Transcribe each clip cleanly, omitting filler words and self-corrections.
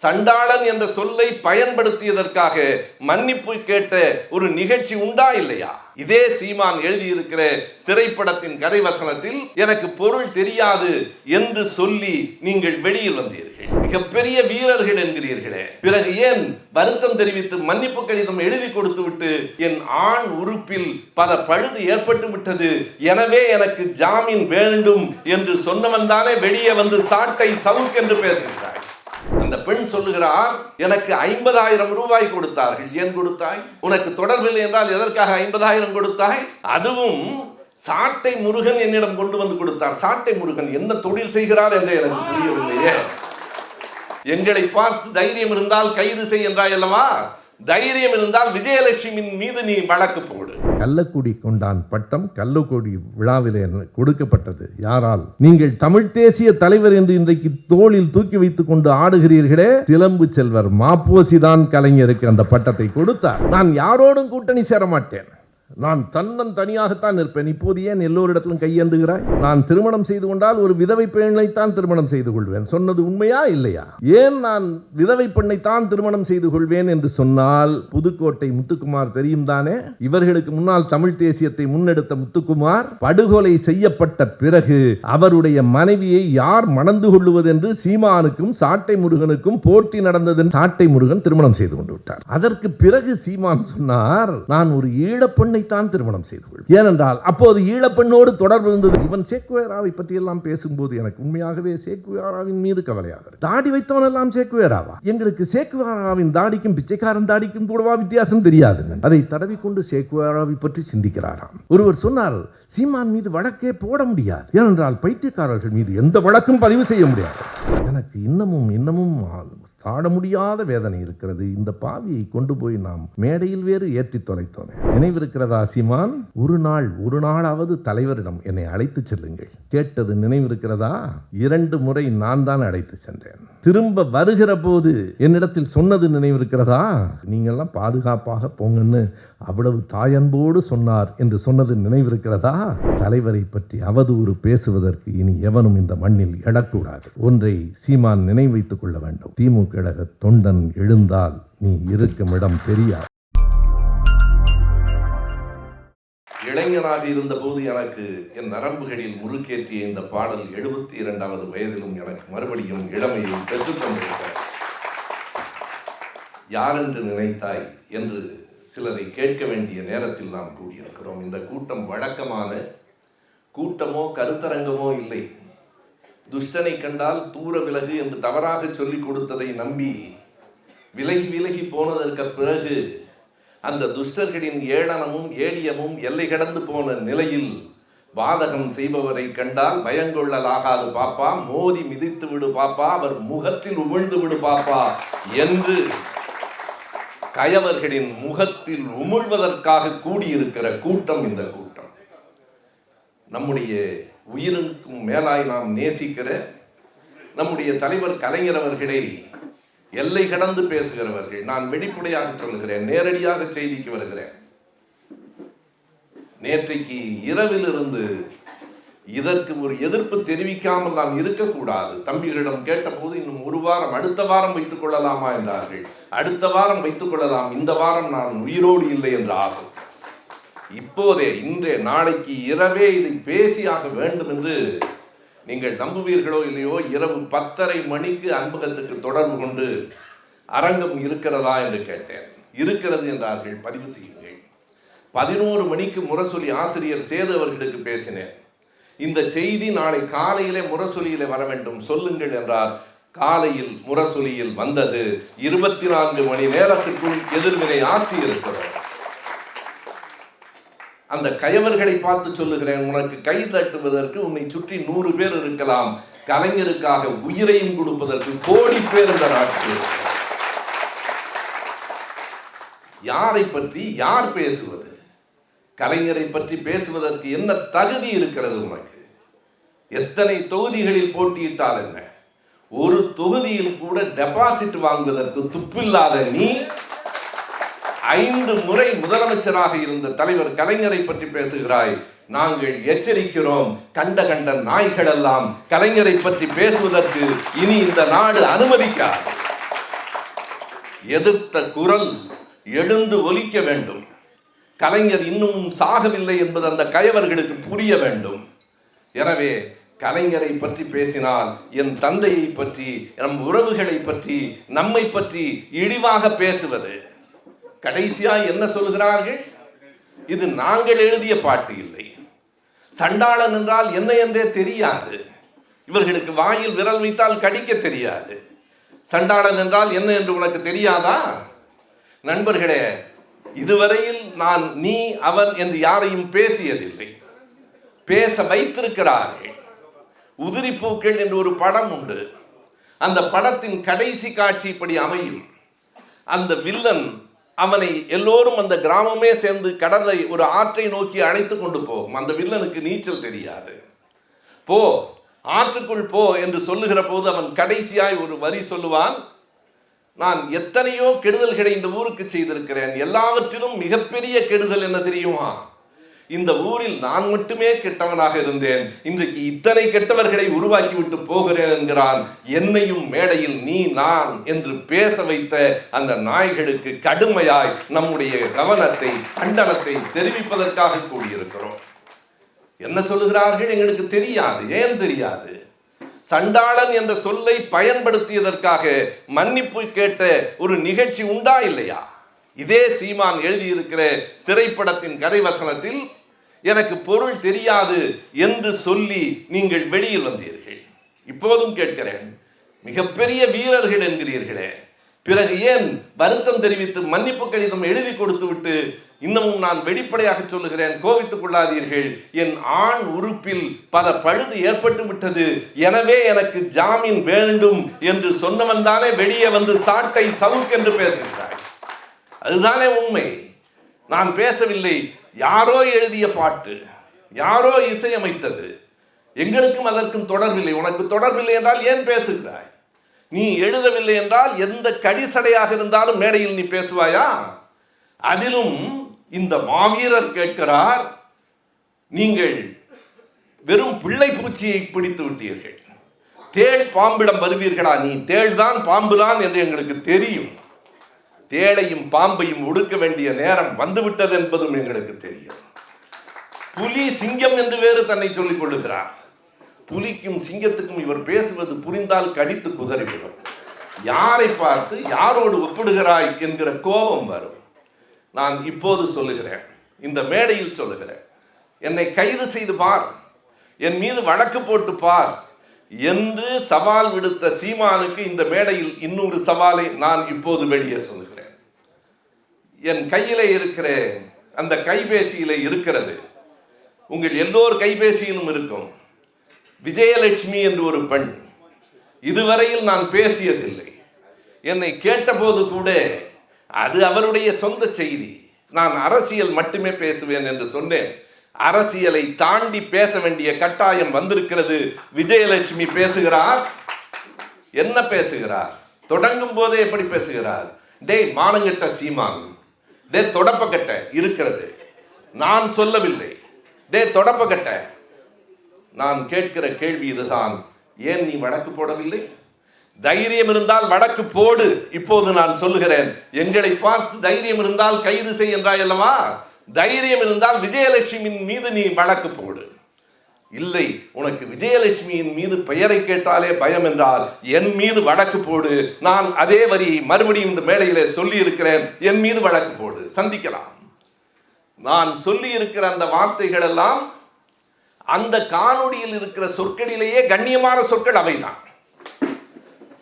சண்டாளன் என்ற சொல்லை பயன்படுத்தியதற்காக மன்னிப்பு கேட்ட ஒரு நிகழ்ச்சி உண்டா இல்லையா? இதே சீமான் எழுதியிருக்கிற திரைப்படத்தின் கதைவசனத்தில் எனக்கு பொருள் தெரியாது என்று சொல்லி நீங்கள் வெளியில் வந்தீர்கள். மிகப்பெரிய வீரர்கள் என்கிறீர்களே, பிறகு ஏன் வருத்தம் தெரிவித்து மன்னிப்பு கடிதம் எழுதி கொடுத்து விட்டு என் ஆண் உறுப்பில் பல பழுது ஏற்பட்டு விட்டது, எனவே எனக்கு ஜாமீன் வேண்டும் என்று சொன்னவன் தானே வெளியே வந்து சாட்டை சவுக் என்று பேசுகிறார். அந்த பெண் சொல்லுகிறார், எனக்கு 50,000 ரூபாய் கொடுத்தார்கள். ஏன் கொடுத்தாய்? உனக்கு தொடர்பில்லை என்றால் எதற்காக 50,000 கொடுத்தாய்? அதுவும் சாட்டை முருகன் என்னிடம் கொண்டு வந்து கொடுத்தார். சாட்டை முருகன் என்ன தொழில் செய்கிறார் என்று எனக்கு புரியவில்லையே. எங்களை பார்த்து தைரியம் இருந்தால் கைது செய் என்றாய் அல்லவா? தைரியம் இருந்தால் விஜயலட்சுமியின் மீது நீ வழக்கு போடு. கள்ளக்குடி கொண்டான் பட்டம் கள்ளக்குடி விழாவிலே கொடுக்கப்பட்டது யாரால்? நீங்கள் தமிழ் தேசிய தலைவர் என்று இன்றைக்கு தோளில் தூக்கி வைத்துக் கொண்டு ஆடுகிறீர்களே, சிலம்பு செல்வர் மாப்போசிதான் கலைஞருக்கு அந்த பட்டத்தை கொடுத்தார். நான் யாரோடும் கூட்டணி சேர மாட்டேன், நான் தனியாகத்தான் இருப்பேன். இப்போது ஏன் எல்லோரிடத்திலும் கையேந்துகிறாய்? நான் திருமணம் செய்து கொண்டால் ஒரு விதவை பெண்ணைத்தான் திருமணம் செய்து கொள்வேன். சொன்னது உண்மையா இல்லையா? ஏன் நான் விதவை பெண்ணைத்தான் திருமணம் செய்து கொள்வேன் என்று சொன்னால், புதுக்கோட்டை முத்துக்குமார் தெரியும் தானே? இவர்களுக்கு முன்னால் தமிழ் தேசியத்தை முன்னெடுத்த முத்துக்குமார் படுகொலை செய்யப்பட்ட பிறகு அவருடைய மனைவியை யார் மணந்து கொள்ளுவது என்று சீமானுக்கும் சாட்டை முருகனுக்கும் போட்டி நடந்தது. சாட்டை முருகன் திருமணம் செய்து கொண்டு விட்டார். அதற்கு பிறகு சீமான் சொன்னார், நான் ஒரு ஈழப்பெண்ணை தான் திருமணம் செய்து கொள். ஏனென்றால் அப்போது ஈழப்பெண்ணோடு தொடர்பு இருந்தது. இவன் சேக்குவேராவை பற்றி எல்லாம் பேசும்போது எனக்கு உண்மையாகவே சேக்குவேராவின் மீது கவலையாக. தாடி வைத்தவன் எல்லாம் சேக்குவேராவா? எங்களுக்கு சேக்குவேராவின் தாடிக்கும் பிச்சைக்காரன் தாடிக்கும் கூடவா வித்தியாசம் தெரியாது? அதை தடவிக்கொண்டு சேக்குவேராவை பற்றி சிந்திக்கிறாராம். ஒருவர் சொன்னார், சீமான் மீது வழக்கே போட முடியாது, ஏனென்றால் பைத்தியக்காரர்கள் மீது எந்த வழக்கும் பதிவு செய்ய முடியாது. எனக்கு இன்னமும் தாட முடியாத வேதனை இருக்கிறது. இந்த பாவியை கொண்டு போய் நாம் மேடையில் வேறு ஏற்றி தொலைத்தோம். நினைவிருக்கிறதா சீமான்? ஒரு நாளாவது தலைவரிடம் என்னை அழைத்து செல்லுங்கள் கேட்டது நினைவிருக்கிறதா? 2 முறை நான் தான் அழைத்து சென்றேன். திரும்ப வருகிற போது என்னிடத்தில் சொன்னது நினைவிருக்கிறதா? நீங்கள்லாம் பாதுகாப்பாக போங்கன்னு அவ்வளவு தாயன்போடு சொன்னார் என்று சொன்னது நினைவிருக்கிறதா? தலைவரை பற்றி அவதூறு பேசுவதற்கு இனி எவனும் இந்த மண்ணில் எழக்கூடாது. ஒன்றை சீமான் நினைவு வைத்துக் கொள்ள வேண்டும். திமுக தொண்டன் எழுந்தால் நீ இருக்கும் இடம் தெரியாது. இளைஞராக இருந்த போது எனக்கு என் நரம்புகளில் முறுக்கேற்றிய இந்த பாடல் 72வது வயதிலும் எனக்கு மறுபடியும் இளமையை பெற்றுத் தந்திருக்கிறார். யார் என்று நினைத்தாய் என்று சிலரை கேட்க வேண்டிய நேரத்தில் நாம் கூடியிருக்கிறோம். இந்த கூட்டம் வழக்கமான கூட்டமோ கருத்தரங்கமோ இல்லை. துஷ்டனை கண்டால் தூர விலகு என்று தவறாக சொல்லிக் கொடுத்ததை நம்பி விலகி போனதற்கு பிறகு அந்த துஷ்டர்களின் ஏளனமும் ஏடியமும் எல்லை கடந்து போன நிலையில் வாதகம் செய்பவரை கண்டால் பயங்கொள்ளலாகாது பாப்பா, மோதி மிதித்து விடு பாப்பா, அவர் முகத்தில் உமிழ்ந்து விடு பாப்பா என்று கயவர்களின் முகத்தில் உமிழ்வதற்காக கூடியிருக்கிற கூட்டம் இந்த கூட்டம். நம்முடைய உயிருக்கும் மேலாய் நாம் நேசிக்கிற நம்முடைய தலைவர் கலைஞர் அவர்களை எல்லை கடந்து பேசுகிறவர்கள். நான் வெளிப்படையாக சொல்லுகிறேன், நேரடியாக செய்திக்கு வருகிறேன். நேற்றைக்கு இரவிலிருந்து இதற்கு ஒரு எதிர்ப்பு தெரிவிக்காமல் நாம் இருக்கக்கூடாது. தம்பிகளிடம் கேட்டபோது இன்னும் 1 வாரம், அடுத்த வாரம் வைத்துக் கொள்ளலாமா என்றார்கள். அடுத்த வாரம் வைத்துக் கொள்ளலாம், இந்த வாரம் நான் உயிரோடு இல்லை என்று ஆகும். இப்போதே இன்றே நாளைக்கு இரவே இதை பேசியாக வேண்டும் என்று நீங்கள் நம்புவீர்களோ இல்லையோ, இரவு 10:30 மணிக்கு அன்பகத்துக்கு தொடர்பு கொண்டு அரங்கம் இருக்கிறதா என்று கேட்டேன். இருக்கிறது என்றார்கள். பதிவு செய்யுங்கள். 11 மணிக்கு முரசொலி ஆசிரியர் சேது அவர்களுக்கு பேசினேன். இந்த செய்தி நாளை காலையிலே முரசொலியிலே வர வேண்டும் சொல்லுங்கள் என்றார். காலையில் முரசொலியில் வந்தது. 24 மணி நேரத்துக்குள் எதிர்வினை ஆற்றி இருக்கிறோம். அந்த கயவர்களை பார்த்து சொல்லுகிறேன், உனக்கு கை தட்டுவதற்கு உன்னை சுற்றி 100 பேர் இருக்கலாம், கலைஞருக்காக உயிரையும் கொடுப்பதற்கு கோடி பேர் இந்த நாட்டில். யாரை பற்றி யார் பேசுவது? கலைஞரை பற்றி பேசுவதற்கு என்ன தகுதி இருக்கிறது உனக்கு? எத்தனை தொகுதிகளில் போட்டியிட்டால் என்ன? ஒரு தொகுதியில் கூட டெபாசிட் வாங்குவதற்கு துப்பில்லாத நீ 5 முறை முதலமைச்சராக இருந்த தலைவர் கலைஞரை பற்றி பேசுகிறாய். நாங்கள் எச்சரிக்கிறோம், கண்ட நாய்கள் எல்லாம் கலைஞரை பற்றி பேசுவதற்கு இனி இந்த நாடு அனுமதிக்காது. எதிர்த்த குரல் எழுந்து ஒலிக்க வேண்டும். கலைஞர் இன்னும் சாகவில்லை என்பது அந்த கயவர்களுக்கு புரிய வேண்டும். எனவே கலைஞரை பற்றி பேசினால் என் தந்தையை பற்றி, நம் உறவுகளை பற்றி, நம்மை பற்றி இழிவாக பேசுவது. கடைசியா என்ன சொல்கிறார்கள்? இது நாங்கள் எழுதிய பாட்டு இல்லை. சண்டாளன் என்றால் என்ன என்றே தெரியாது. இவர்களுக்கு வாயில் விரல் வைத்தால் கடிக்க தெரியாது. சண்டாளன் என்றால் என்ன என்று உனக்கு தெரியாதா? நண்பர்களே, இதுவரையில் நான் நீ அவன் என்று யாரையும் பேசியதில்லை. பேச வைத்திருக்கிறார்கள். உதிரிப்பூக்கள் என்று ஒரு படம் உண்டு. அந்த படத்தின் கடைசி காட்சி இப்படி அமையும். அந்த வில்லன் அவனை எல்லோரும் அந்த கிராமமே சேர்ந்து கடலை ஒரு ஆற்றை நோக்கி அழைத்து கொண்டு போகும். அந்த வில்லனுக்கு நீச்சல் தெரியாது. போ, ஆற்றுக்குள் போ என்று சொல்லுகிற போது அவன் கடைசியாய் ஒரு வரி சொல்லுவான், நான் எத்தனையோ கெடுதல்களை இந்த ஊருக்கு செய்திருக்கிறேன், எல்லாவற்றிலும் மிகப்பெரிய கெடுதல் என்ன தெரியுமா? இந்த ஊரில் நான் மட்டுமே கெட்டவனாக இருந்தேன், இன்றைக்கு இத்தனை கெட்டவர்களை உருவாக்கிவிட்டு போகிறேன் என்கிறான். என்னையும் மேடையில் நீ நான் என்று பேச வைத்த அந்த நாய்களுக்கு கடுமையாய் நம்முடைய கவனத்தை, கண்டனத்தை தெரிவிப்பதற்காக கூடியிருக்கிறோம். என்ன சொல்லுகிறார்கள் எங்களுக்கு தெரியாது. ஏன் தெரியாது? சண்டாளன் என்ற சொல்லை பயன்படுத்தியதற்காக மன்னிப்பு கேட்ட ஒரு நிகழ்ச்சி உண்டா இல்லையா? இதே சீமான் எழுதியிருக்கிற திரைப்படத்தின் கதைவசனத்தில் எனக்கு பொருள் தெரியாது என்று சொல்லி நீங்கள் வெளியில் வந்தீர்கள். இப்போதும் கேட்கிறேன், மிகப்பெரிய வீரர்கள் என்கிறீர்களே, பிறகு ஏன் வருத்தம் தெரிவித்து மன்னிப்பு கடிதம் எழுதி கொடுத்து விட்டு, இன்னமும் நான் வெளிப்படையாக சொல்லுகிறேன், கோவித்துக் கொள்ளாதீர்கள், என் ஆண் உறுப்பில் பல பழுது ஏற்பட்டு விட்டது, எனவே எனக்கு ஜாமீன் வேண்டும் என்று சொன்னவன் தானே வெளியே வந்து சாட்டை சவுக் என்று பேசுகிறாய். அதுதானே உண்மை. நான் பேசவில்லை. யாரோ எழுதிய பாட்டு, யாரோ இசையமைத்தது. எங்களுக்கும் அதற்கும் தொடர்பில்லை. உனக்கு தொடர்பில்லை என்றால் ஏன் பேசுகிறாய்? நீ எழுதவில்லை என்றால் எந்த கடிசடையாக இருந்தாலும் மேடையில் நீ பேசுவாயா? அதிலும் இந்த மாவீரர் கேட்கிறார், நீங்கள் வெறும் பிள்ளை பூச்சியை பிடித்து விட்டீர்கள், தேள் பாம்பிடம் வருவீர்களா? நீ தேள்தான் பாம்புதான் என்று எங்களுக்கு தெரியும். தேளையும் பாம்பையும் ஒடுக்க வேண்டிய நேரம் வந்துவிட்டது என்பதும் எங்களுக்கு தெரியும். புலி சிங்கம் என்று வேறு தன்னை சொல்லிக் கொள்ளுகிறார். புலிக்கும் சிங்கத்துக்கும் இவர் பேசுவது புரிந்தால் கடித்து குதறிவிடும். யாரை பார்த்து யாரோடு ஒப்பிடுகிறாய் என்கிற கோபம் வரும். நான் இப்போது சொல்லுகிறேன், இந்த மேடையில் சொல்லுகிறேன், என்னை கைது செய்து பார், என் மீது வழக்கு போட்டு பார் என்று சவால் விடுத்த சீமானுக்கு இந்த மேடையில் இன்னொரு சவாலை நான் இப்போது வெளியே சொல்லுகிறேன். என் கையிலே இருக்கிற அந்த கைபேசியிலே இருக்கிறது, உங்கள் எல்லோர் கைபேசியிலும் இருக்கும். விஜயலட்சுமி என்று ஒரு பெண், இதுவரையில் நான் பேசியதில்லை. என்னை கேட்டபோது கூட அது அவருடைய சொந்த செய்தி, நான் அரசியல் மட்டுமே பேசுவேன் என்று சொன்னேன். அரசியலை தாண்டி பேச வேண்டிய கட்டாயம் வந்திருக்கிறது. விஜயலட்சுமி பேசுகிறார். என்ன பேசுகிறார்? தொடங்கும் போதே எப்படி பேசுகிறார்? டே மானங்கட்ட சீமான், டே தொடப்பக்கட்ட இருக்கிறது, நான் சொல்லவில்லை, டே தொடப்பக்கட்ட. நான் கேட்கிற கேள்வி இதுதான், ஏன் நீ வழக்கு போடவில்லை? தைரியம் இருந்தால் வழக்கு போடு. இப்போது நான் சொல்லுகிறேன், எங்களை பார்த்து தைரியம் இருந்தால் கைது செய் என்றாய் அல்லவா? தைரியம் இருந்தால் விஜயலட்சுமியின் மீது நீ வழக்கு போடு. இல்லை, உனக்கு விஜயலட்சுமியின் மீது பெயரை கேட்டாலே பயம் என்றால் என் மீது வழக்கு போடு. நான் அதே வரி மறுபடியும் இந்த மேடையிலே சொல்லி இருக்கிறேன், என் மீது வழக்கு போடு, சந்திக்கலாம். நான் சொல்லி இருக்கிற அந்த வார்த்தைகள் எல்லாம் அந்த காணொளியில் இருக்கிற சொற்களிலேயே கண்ணியமான சொற்கள் அவைதான்.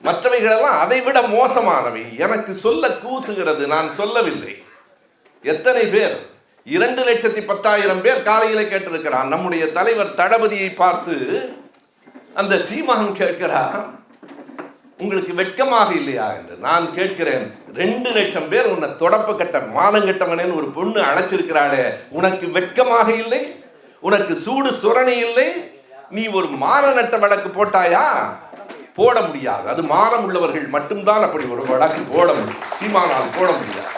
மற்றவைகளெல்லாம் அதை விட மோசமானவை. எனக்கு சொல்ல கூசுகிறது, நான் சொல்லவில்லை. எத்தனை பேர், 2,10,000 பேர் காலையில கேட்டிருக்கிறான். நம்முடைய தலைவர் தளபதியை பார்த்து அந்த சீமான் கேட்கிறார், உங்களுக்கு வெட்கமாக இல்லையா என்று. நான் கேட்கிறேன், 2 லட்சம் பேர் உன்னை தொடப்ப கட்ட மானங்கட்டவனேன்னு ஒரு பொண்ணு அழைச்சிருக்கிறாளே, உனக்கு வெட்கமாக இல்லை? உனக்கு சூடு சுரணை இல்லை? நீ ஒரு மான நட்ட வழக்கு போட்டாயா? போட முடியாது. அது மானம் உள்ளவர்கள் மட்டும்தான் அப்படி ஒரு வழக்கு போட முடியும். சீமானால் போட முடியாது.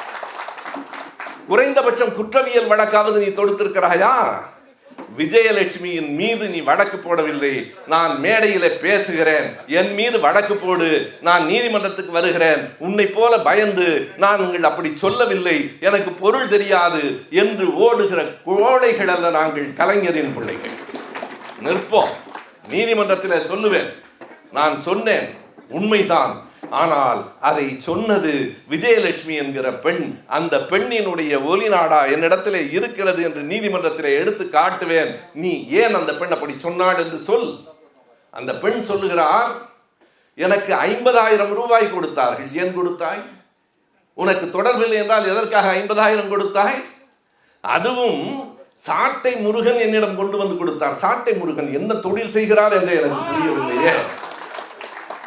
குறைந்தபட்சம் குற்றவியல் வழக்காவது நீ தொடுத்திருக்கிறாயா? விஜயலட்சுமியின் மீது நீ வழக்கு போடவில்லை, நான் மேடையில பேசுகிறேன், என் மீது வழக்கு போடு, நான் நீதிமன்றத்துக்கு வருகிறேன், உன்னை போல பயந்து நான் உங்கள் அப்படி சொல்லவில்லை, எனக்கு பொருள் தெரியாது என்று ஓடுகிற கோழைகள் அல்ல நாங்கள் கலைஞரின் பிள்ளைகள். நிற்போம், நீதிமன்றத்தில் சொல்லுவேன், நான் சொன்னேன் உண்மைதான், ஆனால் அதை சொன்னது விஜயலட்சுமி என்கிற பெண், அந்த பெண்ணினுடைய ஒலிநாடா என்னிடத்திலே இருக்கிறது என்று நீதிமன்றத்திலே எடுத்து காட்டுவேன். நீ ஏன் அந்த பெண் அப்படி சொன்னாள் என்று சொல். அந்த பெண் சொல்லுகிறார், எனக்கு 50,000 ரூபாய் கொடுத்தார்கள். ஏன் கொடுத்தாய்? உனக்கு தொடர்பில்லை என்றால் எதற்காக 50,000 கொடுத்தாய்? அதுவும் சாட்டை முருகன் என்னிடம் கொண்டு வந்து கொடுத்தார். சாட்டை முருகன் என்ன தொழில் செய்கிறார் என்று எனக்கு புரியவில்லையே.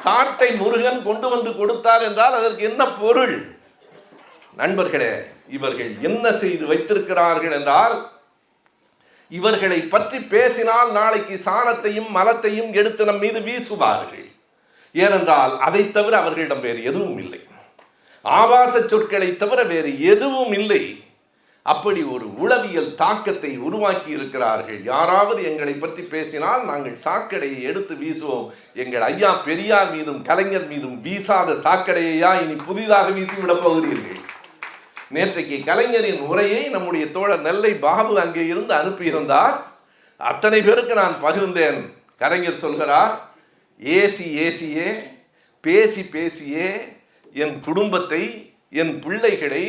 சாட்டை முருகன் கொண்டு வந்து கொடுத்தார் என்றால் அதற்கு என்ன பொருள்? நண்பர்களே, இவர்கள் என்ன செய்து வைத்திருக்கிறார்கள் என்றால், இவர்களை பற்றி பேசினால் நாளைக்கு சாணத்தையும் மலத்தையும் எடுத்து நம் மீது வீசுவார்கள். ஏனென்றால் அதை தவிர அவர்களிடம் வேறு எதுவும் இல்லை, ஆபாச சொற்களை தவிர வேறு எதுவும் இல்லை. அப்படி ஒரு உளவியல் தாக்கத்தை உருவாக்கி இருக்கிறார்கள். யாராவது எங்களை பற்றி பேசினால் நாங்கள் சாக்கடையை எடுத்து வீசுவோம். எங்கள் ஐயா பெரியார் மீதும் கலைஞர் மீதும் வீசாத சாக்கடையா இனி புதிதாக வீசிவிடப் போகிறீர்கள்? நேற்றைக்கு கலைஞரின் உரையை நம்முடைய தோழர் நெல்லை பாபு அங்கே இருந்து அனுப்பியிருந்தார். அத்தனை பேருக்கு நான் பகிர்ந்தேன். கலைஞர் சொல்கிறார், ஏசியே பேசி பேசியே என் குடும்பத்தை, என் பிள்ளைகளை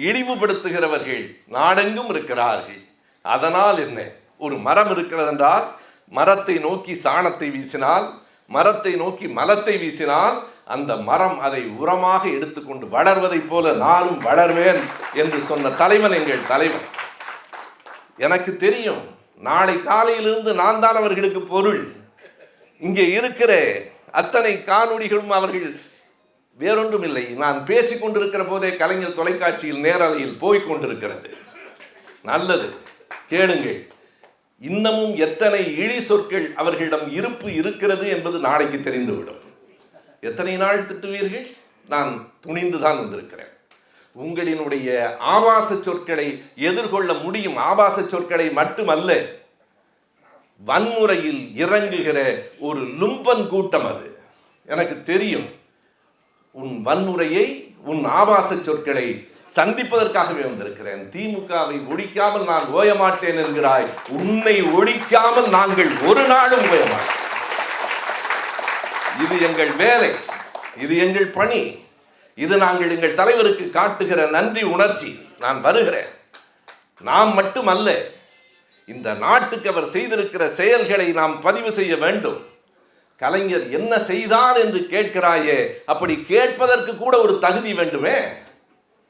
இழிவுபடுத்துகிறவர்கள் நாடெங்கும் இருக்கிறார்கள். அதனால் என்ன? ஒரு மரம் இருக்கிறது என்றால் மரத்தை நோக்கி சாணத்தை வீசினால், மரத்தை நோக்கி மலத்தை வீசினால் அந்த மரம் அதை உரமாக எடுத்துக்கொண்டு வளர்வதைப் போல நானும் வளர்வேன் என்று சொன்ன தலைவன் எங்கள் தலைவன். எனக்கு தெரியும், நாளை காலையிலிருந்து நான் தான் அவர்களுக்கு பொருள். இங்கே இருக்கிற அத்தனை காணொளிகளும் அவர்கள் வேறொன்றும் இல்லை, நான் பேசிக் கொண்டிருக்கிற போதே கலைஞர் தொலைக்காட்சியில் நேரலையில் போய்கொண்டிருக்கிறது. நல்லது, கேளுங்கள். இன்னமும் எத்தனை இழி சொற்கள் அவர்களிடம் இருப்பு இருக்கிறது என்பது நாளைக்கு தெரிந்துவிடும். எத்தனை நாள் திட்டுவீர்கள்? நான் துணிந்துதான் வந்திருக்கிறேன். உங்களினுடைய ஆபாச சொற்களை எதிர்கொள்ள முடியும். ஆபாச சொற்களை மட்டுமல்ல, வன்முறையில் இறங்குகிற ஒரு லும்பன் கூட்டம் அது. எனக்கு தெரியும். உன் வன்முறையை, உன் ஆபாச சொற்களை சந்திப்பதற்காகவே வந்திருக்கிறேன். திமுகவை ஒழிக்காமல் நான் ஓயமாட்டேன் என்கிறாய். உன்னை ஒழிக்காமல் நாங்கள் ஒரு நாளும் ஓயமாட்டோம். இது எங்கள் வேலை, இது எங்கள் பணி, இது நாங்கள் எங்கள் தலைவருக்கு காட்டுகிற நன்றி உணர்ச்சி. நான் வருகிறேன். நாம் மட்டுமல்ல, இந்த நாட்டுக்கு அவர் செய்திருக்கிற செயல்களை நாம் பதிவு செய்ய வேண்டும். கலைஞர் என்ன செய்தார் என்று கேட்கிறாயே, அப்படி கேட்பதற்கு கூட ஒரு தகுதி வேண்டுமே.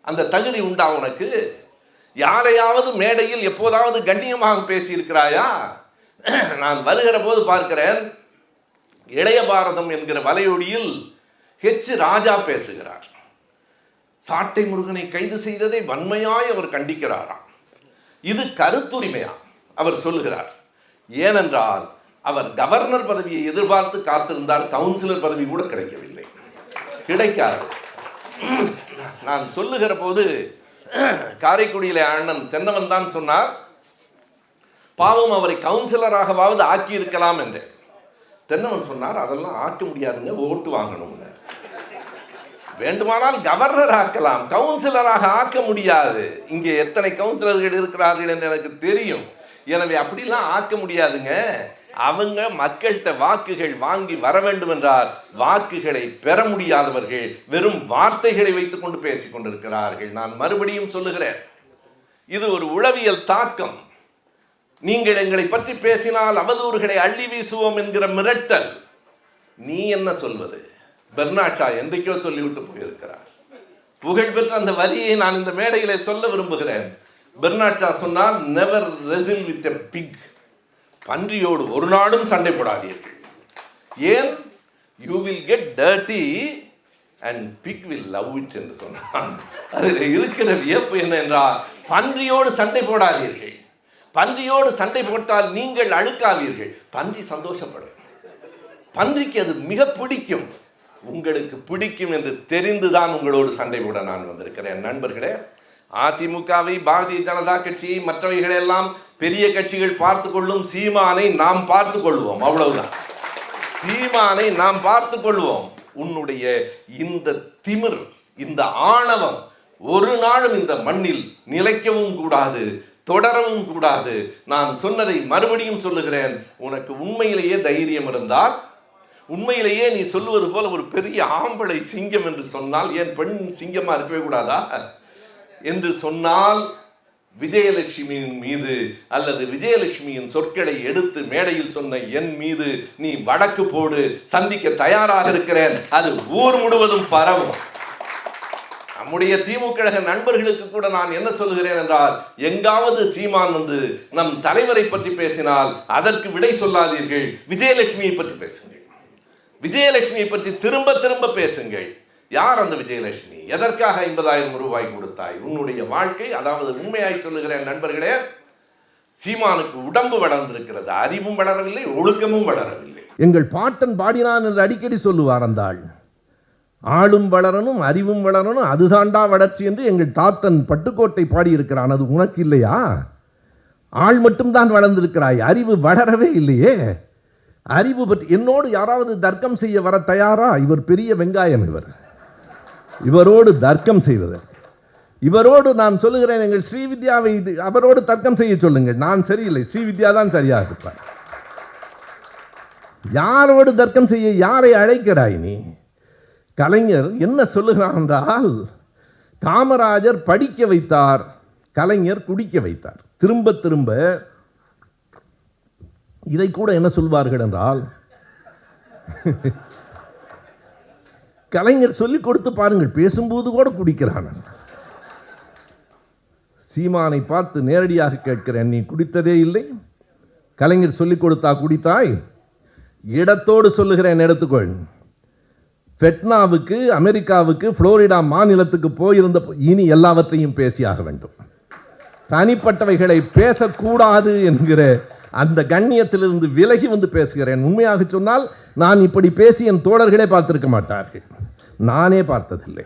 அந்த தகுதி உண்டா உனக்கு? யாரையாவது மேடையில் எப்போதாவது கண்ணியமாக பேசியிருக்கிறாயா? நான் வருகிற போது பார்க்கிறேன், இளைய பாரதம் என்கிற வலையொலியில் ராஜா பேசுகிறார். சாட்டை முருகனை கைது செய்ததை வன்மையாய் அவர் கண்டிக்கிறாராம். இது கருத்துரிமையா அவர் சொல்லுகிறார். ஏனென்றால் அவர் கவர்னர் பதவியை எதிர்பார்த்து காத்திருந்தார். கவுன்சிலர் பதவி கூட கிடைக்கவில்லை, கிடைக்காது. நான் சொல்லுகிற போது காரைக்குடியில அண்ணன் தென்னவன் தான் சொன்னார், பாவம் அவரை கவுன்சிலராகவாவது ஆக்கி இருக்கலாம் என்று. தென்னவன் சொன்னார், அதெல்லாம் ஆக்க முடியாதுங்க, ஓட்டு வாங்கணும். வேண்டுமானால் கவர்னர் ஆக்கலாம், கவுன்சிலராக ஆக்க முடியாது. இங்கே எத்தனை கவுன்சிலர்கள் இருக்கிறார்கள் என்று எனக்கு தெரியும். எனவே அப்படிலாம் ஆக்க முடியாதுங்க. அவங்க மக்கள்கிட்ட வாக்குகள் வாங்கி வர வேண்டும் என்றார். வாக்குகளை பெற முடியாதவர்கள் வெறும் வார்த்தைகளை வைத்துக் கொண்டு பேசிக் கொண்டிருக்கிறார்கள். நான் மறுபடியும் சொல்லுகிறேன், இது ஒரு உளவியல் தாக்கம். நீங்கள் எங்களை பற்றி பேசினால் அவதூறுகளை அள்ளி வீசுவோம் என்கிற மிரட்டல். நீ என்ன சொல்வது? பெர்னாட்ஷா என்றைக்கோ சொல்லிவிட்டு போயிருக்கிறார். புகழ்பெற்ற அந்த வரியை நான் இந்த மேடையிலே சொல்ல விரும்புகிறேன். பெர்னாட்ஷா சொன்னால், never wrestle with a pig. பன்றியோடு ஒரு நாளும் சண்டை போடாதீர்கள். ஏன்? You will get dirty and pig will love it என்று சொன்னான். அதில் இருக்கிற வியப்பு என்ன என்றால், பன்றியோடு சண்டை போடாதீர்கள். பன்றியோடு சண்டை போட்டால் நீங்கள் அழுக்காவீர்கள். பன்றி சந்தோஷப்படும். பன்றிக்கு அது மிக பிடிக்கும். உங்களுக்கு பிடிக்கும் என்று தெரிந்துதான் உங்களோடு சண்டை போட நான் வந்திருக்கிறேன். நண்பர்களே, அதிமுகவை, பாரதிய ஜனதா கட்சியை, மற்றவைகளெல்லாம் பெரிய கட்சிகள் பார்த்து கொள்ளும், சீமானை நாம் பார்த்து கொள்வோம். அவ்வளவுதான். சீமானை நாம் பார்த்து கொள்வோம். உன்னுடைய இந்த திமிர், இந்த ஆணவம் ஒரு நாளும் இந்த மண்ணில் நிலைக்கவும் கூடாது, தொடரவும் கூடாது. நான் சொன்னதை மறுபடியும் சொல்லுகிறேன். உனக்கு உண்மையிலேயே தைரியம் இருந்தால், உண்மையிலேயே நீ சொல்லுவது போல ஒரு பெரிய ஆம்பளை சிங்கம் என்று சொன்னால், ஏன் பெண் சிங்கமா இருக்கவே கூடாதா என்று சொன்னால், விஜயலட்சுமியின் மீது அல்லது விஜயலட்சுமியின் சொற்களை எடுத்து மேடையில் சொன்ன என் மீது நீ வழக்கு போடு, சந்திக்க தயாராக இருக்கிறேன். அது ஊர் முழுவதும் பரவும். நம்முடைய திமுக நண்பர்களுக்கு கூட நான் என்ன சொல்லுகிறேன் என்றால், எங்காவது சீமான் வந்து நம் தலைவரை பற்றி பேசினால் அதற்கு விடை சொல்லாதீர்கள், விஜயலட்சுமியை பற்றி பேசுங்கள். விஜயலட்சுமியை பற்றி திரும்ப திரும்ப பேசுங்கள். யார் அந்த விஜயலட்சுமி? எதற்காக 50,000 ரூபாய் கொடுத்தாய்? உன்னுடைய வாழ்க்கை, அதாவது உண்மையாய் சொல்லுகிறேன் நண்பர்களே, சீமானுக்கு உடம்பு வளர்ந்திருக்கிறது, அறிவும் வளரவில்லை, ஒழுக்கமும் வளரவில்லை. எங்கள் பாட்டன் பாடினான் என்று அடிக்கடி சொல்லுவார் அந்த ஆள். ஆளும் வளரணும், அறிவும் வளரணும், அதுதாண்டா வளர்ச்சி என்று எங்கள் தாத்தன் பட்டுக்கோட்டை பாடியிருக்கிறான். அது உனக்கு இல்லையா? ஆள் மட்டும்தான் வளர்ந்திருக்கிறாய், அறிவு வளரவே இல்லையே. அறிவு பற்றி என்னோடு யாராவது தர்க்கம் செய்ய வர தயாரா? இவர் பெரிய வெங்காயம். இவரோடு தர்க்கம் செய்வது, இவரோடு நான் சொல்லுகிறேன், எங்கள் ஸ்ரீவித்யாவை அவரோடு தர்க்கம் செய்ய சொல்லுங்கள். நான் சரியில்லை, ஸ்ரீவித்யா தான் சரியாக இருப்பார். யாரோடு தர்க்கம் செய்ய யாரை அழைக்கிறாய் நீ? கலைஞர் என்ன சொல்லுகிறான் என்றால், காமராஜர் படிக்க வைத்தார், கலைஞர் குடிக்க வைத்தார். திரும்ப திரும்ப இதை கூட என்ன சொல்வார்கள் என்றால், கலைஞர் சொல்லிக் கொடுத்து பாருங்கள், பேசும்போது கூட குடிக்கிறான். சீமானை பார்த்து நேரடியாக கேட்கிறேன், நீ குடித்ததே இல்லை? கலைஞர் சொல்லிக் கொடுத்தா குடித்தாய்? இடத்தோடு சொல்லுகிறேன், எடுத்துக்கொள். ஃபெட்னாவுக்கு, அமெரிக்காவுக்கு, புளோரிடா மாநிலத்துக்கு போயிருந்த இனி எல்லாவற்றையும் பேசியாக வேண்டும். தனிப்பட்டவைகளை பேசக்கூடாது என்கிற அந்த கண்ணியத்திலிருந்து விலகி வந்து பேசுகிறேன். உண்மையாக சொன்னால் நான் இப்படி பேசி என் தோழர்களே பார்த்திருக்க மாட்டார்கள். நானே பார்த்ததில்லை.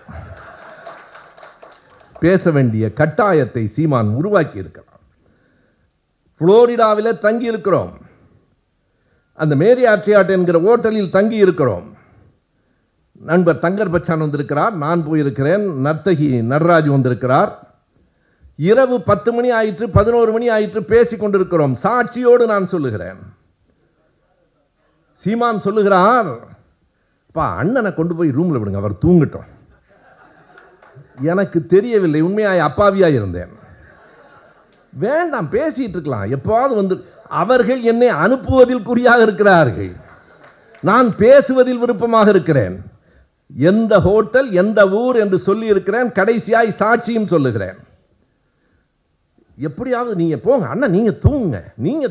பேச வேண்டிய கட்டாயத்தை சீமான் உருவாக்கி இருக்கிறான். புளோரிடாவில் தங்கி இருக்கிறோம், அந்த மேரி ஆர்டியாட் என்கிற ஹோட்டலில் தங்கி இருக்கிறோம். நண்பர் தங்கர் பச்சான் வந்திருக்கிறார், நான் போயிருக்கிறேன், நர்த்தகி நடராஜ் வந்திருக்கிறார். இரவு 10 மணி ஆயிற்று, 11 மணி ஆயிற்று, பேசிக் கொண்டிருக்கிறோம். சாட்சியோடு நான் சொல்லுகிறேன். சீமான் சொல்லுகிறார், பா அண்ணனை கொண்டு போய் ரூம்ல விடுங்க, அவர் தூங்கட்டும். எனக்கு தெரியவில்லை, உண்மையாய் அப்பாவியாய் இருந்தேன். வேண்டாம், பேசிட்டு இருக்கலாம், எப்போது வந்து. அவர்கள் என்னை அனுப்புவதில் குறியாக இருக்கிறார்கள், நான் பேசுவதில் விருப்பமாக இருக்கிறேன். எந்த ஹோட்டல், எந்த ஊர் என்று சொல்லி இருக்கிறேன். கடைசியாய் சாட்சியும் சொல்லுகிறேன். எப்படியாவது நீங்க போங்க அண்ணா, நீங்க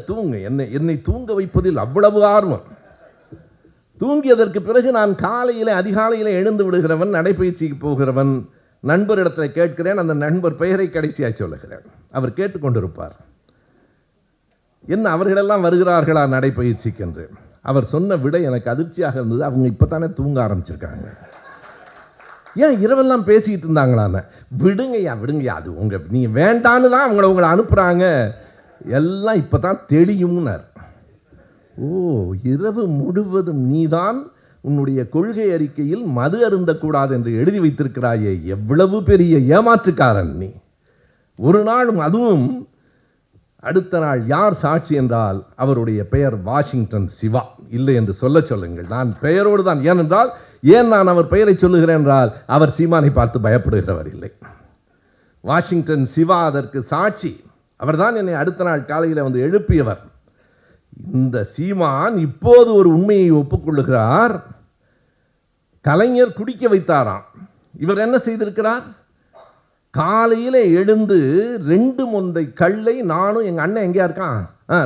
தூங்க, என்னை தூங்க வைப்பதில் அவ்வளவு ஆர்வம். தூங்கியதற்கு பிறகு நான் அதிகாலையில் எழுந்து விடுகிறவன், நடைபயிற்சிக்கு போகிறவன். நண்பரிடத்தில் கேட்கிறேன், அந்த நண்பர் பெயரை கடைசியாக சொல்லுகிறேன். அவர் கேட்டுக்கொண்டிருப்பார். என்ன அவர்களெல்லாம் வருகிறார்களா நடைபயிற்சிக்கு என்று? அவர் சொன்ன விடை எனக்கு அதிர்ச்சியாக இருந்தது. அவங்க இப்போத்தானே தூங்க ஆரம்பிச்சிருக்காங்க. ஏன் இரவெல்லாம் பேசிக்கிட்டு இருந்தாங்களான்னு? விடுங்கய்யா, அது நீங்கள் வேண்டான்னு தான் உங்களை அனுப்புகிறாங்க, எல்லாம் இப்போ தான் தெரியும்னார். ஓ, இரவு முழுவதும் நீதான் உன்னுடைய கொள்கை அறிக்கையில் மது அருந்தக்கூடாது என்று எழுதி வைத்திருக்கிறாயே, எவ்வளவு பெரிய ஏமாற்றுக்காரன் நீ. ஒரு நாளும், அதுவும் அடுத்த நாள் யார் சாட்சி என்றால் அவருடைய பெயர் வாஷிங்டன் சிவா. இல்லை என்று சொல்லுங்கள், நான் பெயரோடு தான். ஏனென்றால் ஏன் நான் அவர் பெயரை சொல்லுகிறேன் என்றால், அவர் சீமானை பார்த்து பயப்படுகிறவர் இல்லை. வாஷிங்டன் சிவா அதற்கு சாட்சி. அவர்தான் என்னை அடுத்த நாள் காலையில் வந்து எழுப்பியவர். இந்த சீமான் இப்போது ஒரு உண்மையை ஒப்புக்கொள்ளுகிறார். கலைஞர் குடிக்க வைத்தாராம். இவர் என்ன செய்திருக்கிறார்? காலையில் எழுந்து 2 மொந்தை கல்லை, நானும் எங்கள் அண்ணன் எங்கேயா இருக்கான்,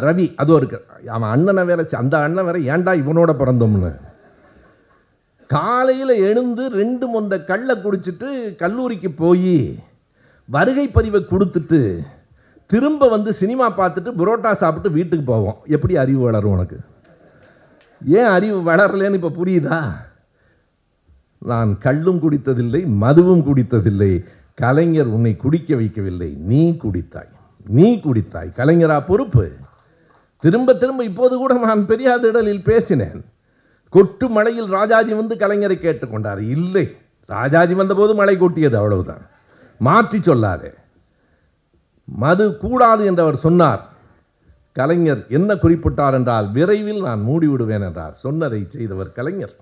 ரவி அதோ இருக்கு, அவன் அண்ணனை வேற, அந்த அண்ணன் வேற ஏன்டா இவனோட பிறந்தோம்னு. காலையில் எழுந்து 2 மொந்தை கல்லை குடிச்சிட்டு கல்லூரிக்கு போய் வருகை பதிவை கொடுத்துட்டு திரும்ப வந்து சினிமா பார்த்துட்டு புரோட்டா சாப்பிட்டு வீட்டுக்கு போவோம். எப்படி அறிவு வளரும் உனக்கு? ஏன் அறிவு வளரலன்னு இப்போ புரியுதா? நான் கள்ளும் குடித்ததில்லை, மதுவும் குடித்ததில்லை. கலைஞர் உன்னை குடிக்க வைக்கவில்லை, நீ குடித்தாய். நீ குடித்தாய். கலைஞரா பொறுப்பு? திரும்ப திரும்ப இப்போது கூட நான் பெரியார் திடலில் பேசினேன். கொட்டு மழையில் ராஜாஜி வந்து கலைஞரை கேட்டுக்கொண்டார். இல்லை, ராஜாஜி வந்தபோது மழை கொட்டியது, அவ்வளவுதான். மாற்றி சொல்லாதே. மது கூடாது என்று அவர் சொன்னார். கலைஞர் என்ன குறிப்பிட்டார் என்றால், விரைவில் நான் மூடிவிடுவேன் என்றார். சொன்னதை செய்தவர் கலைஞர்.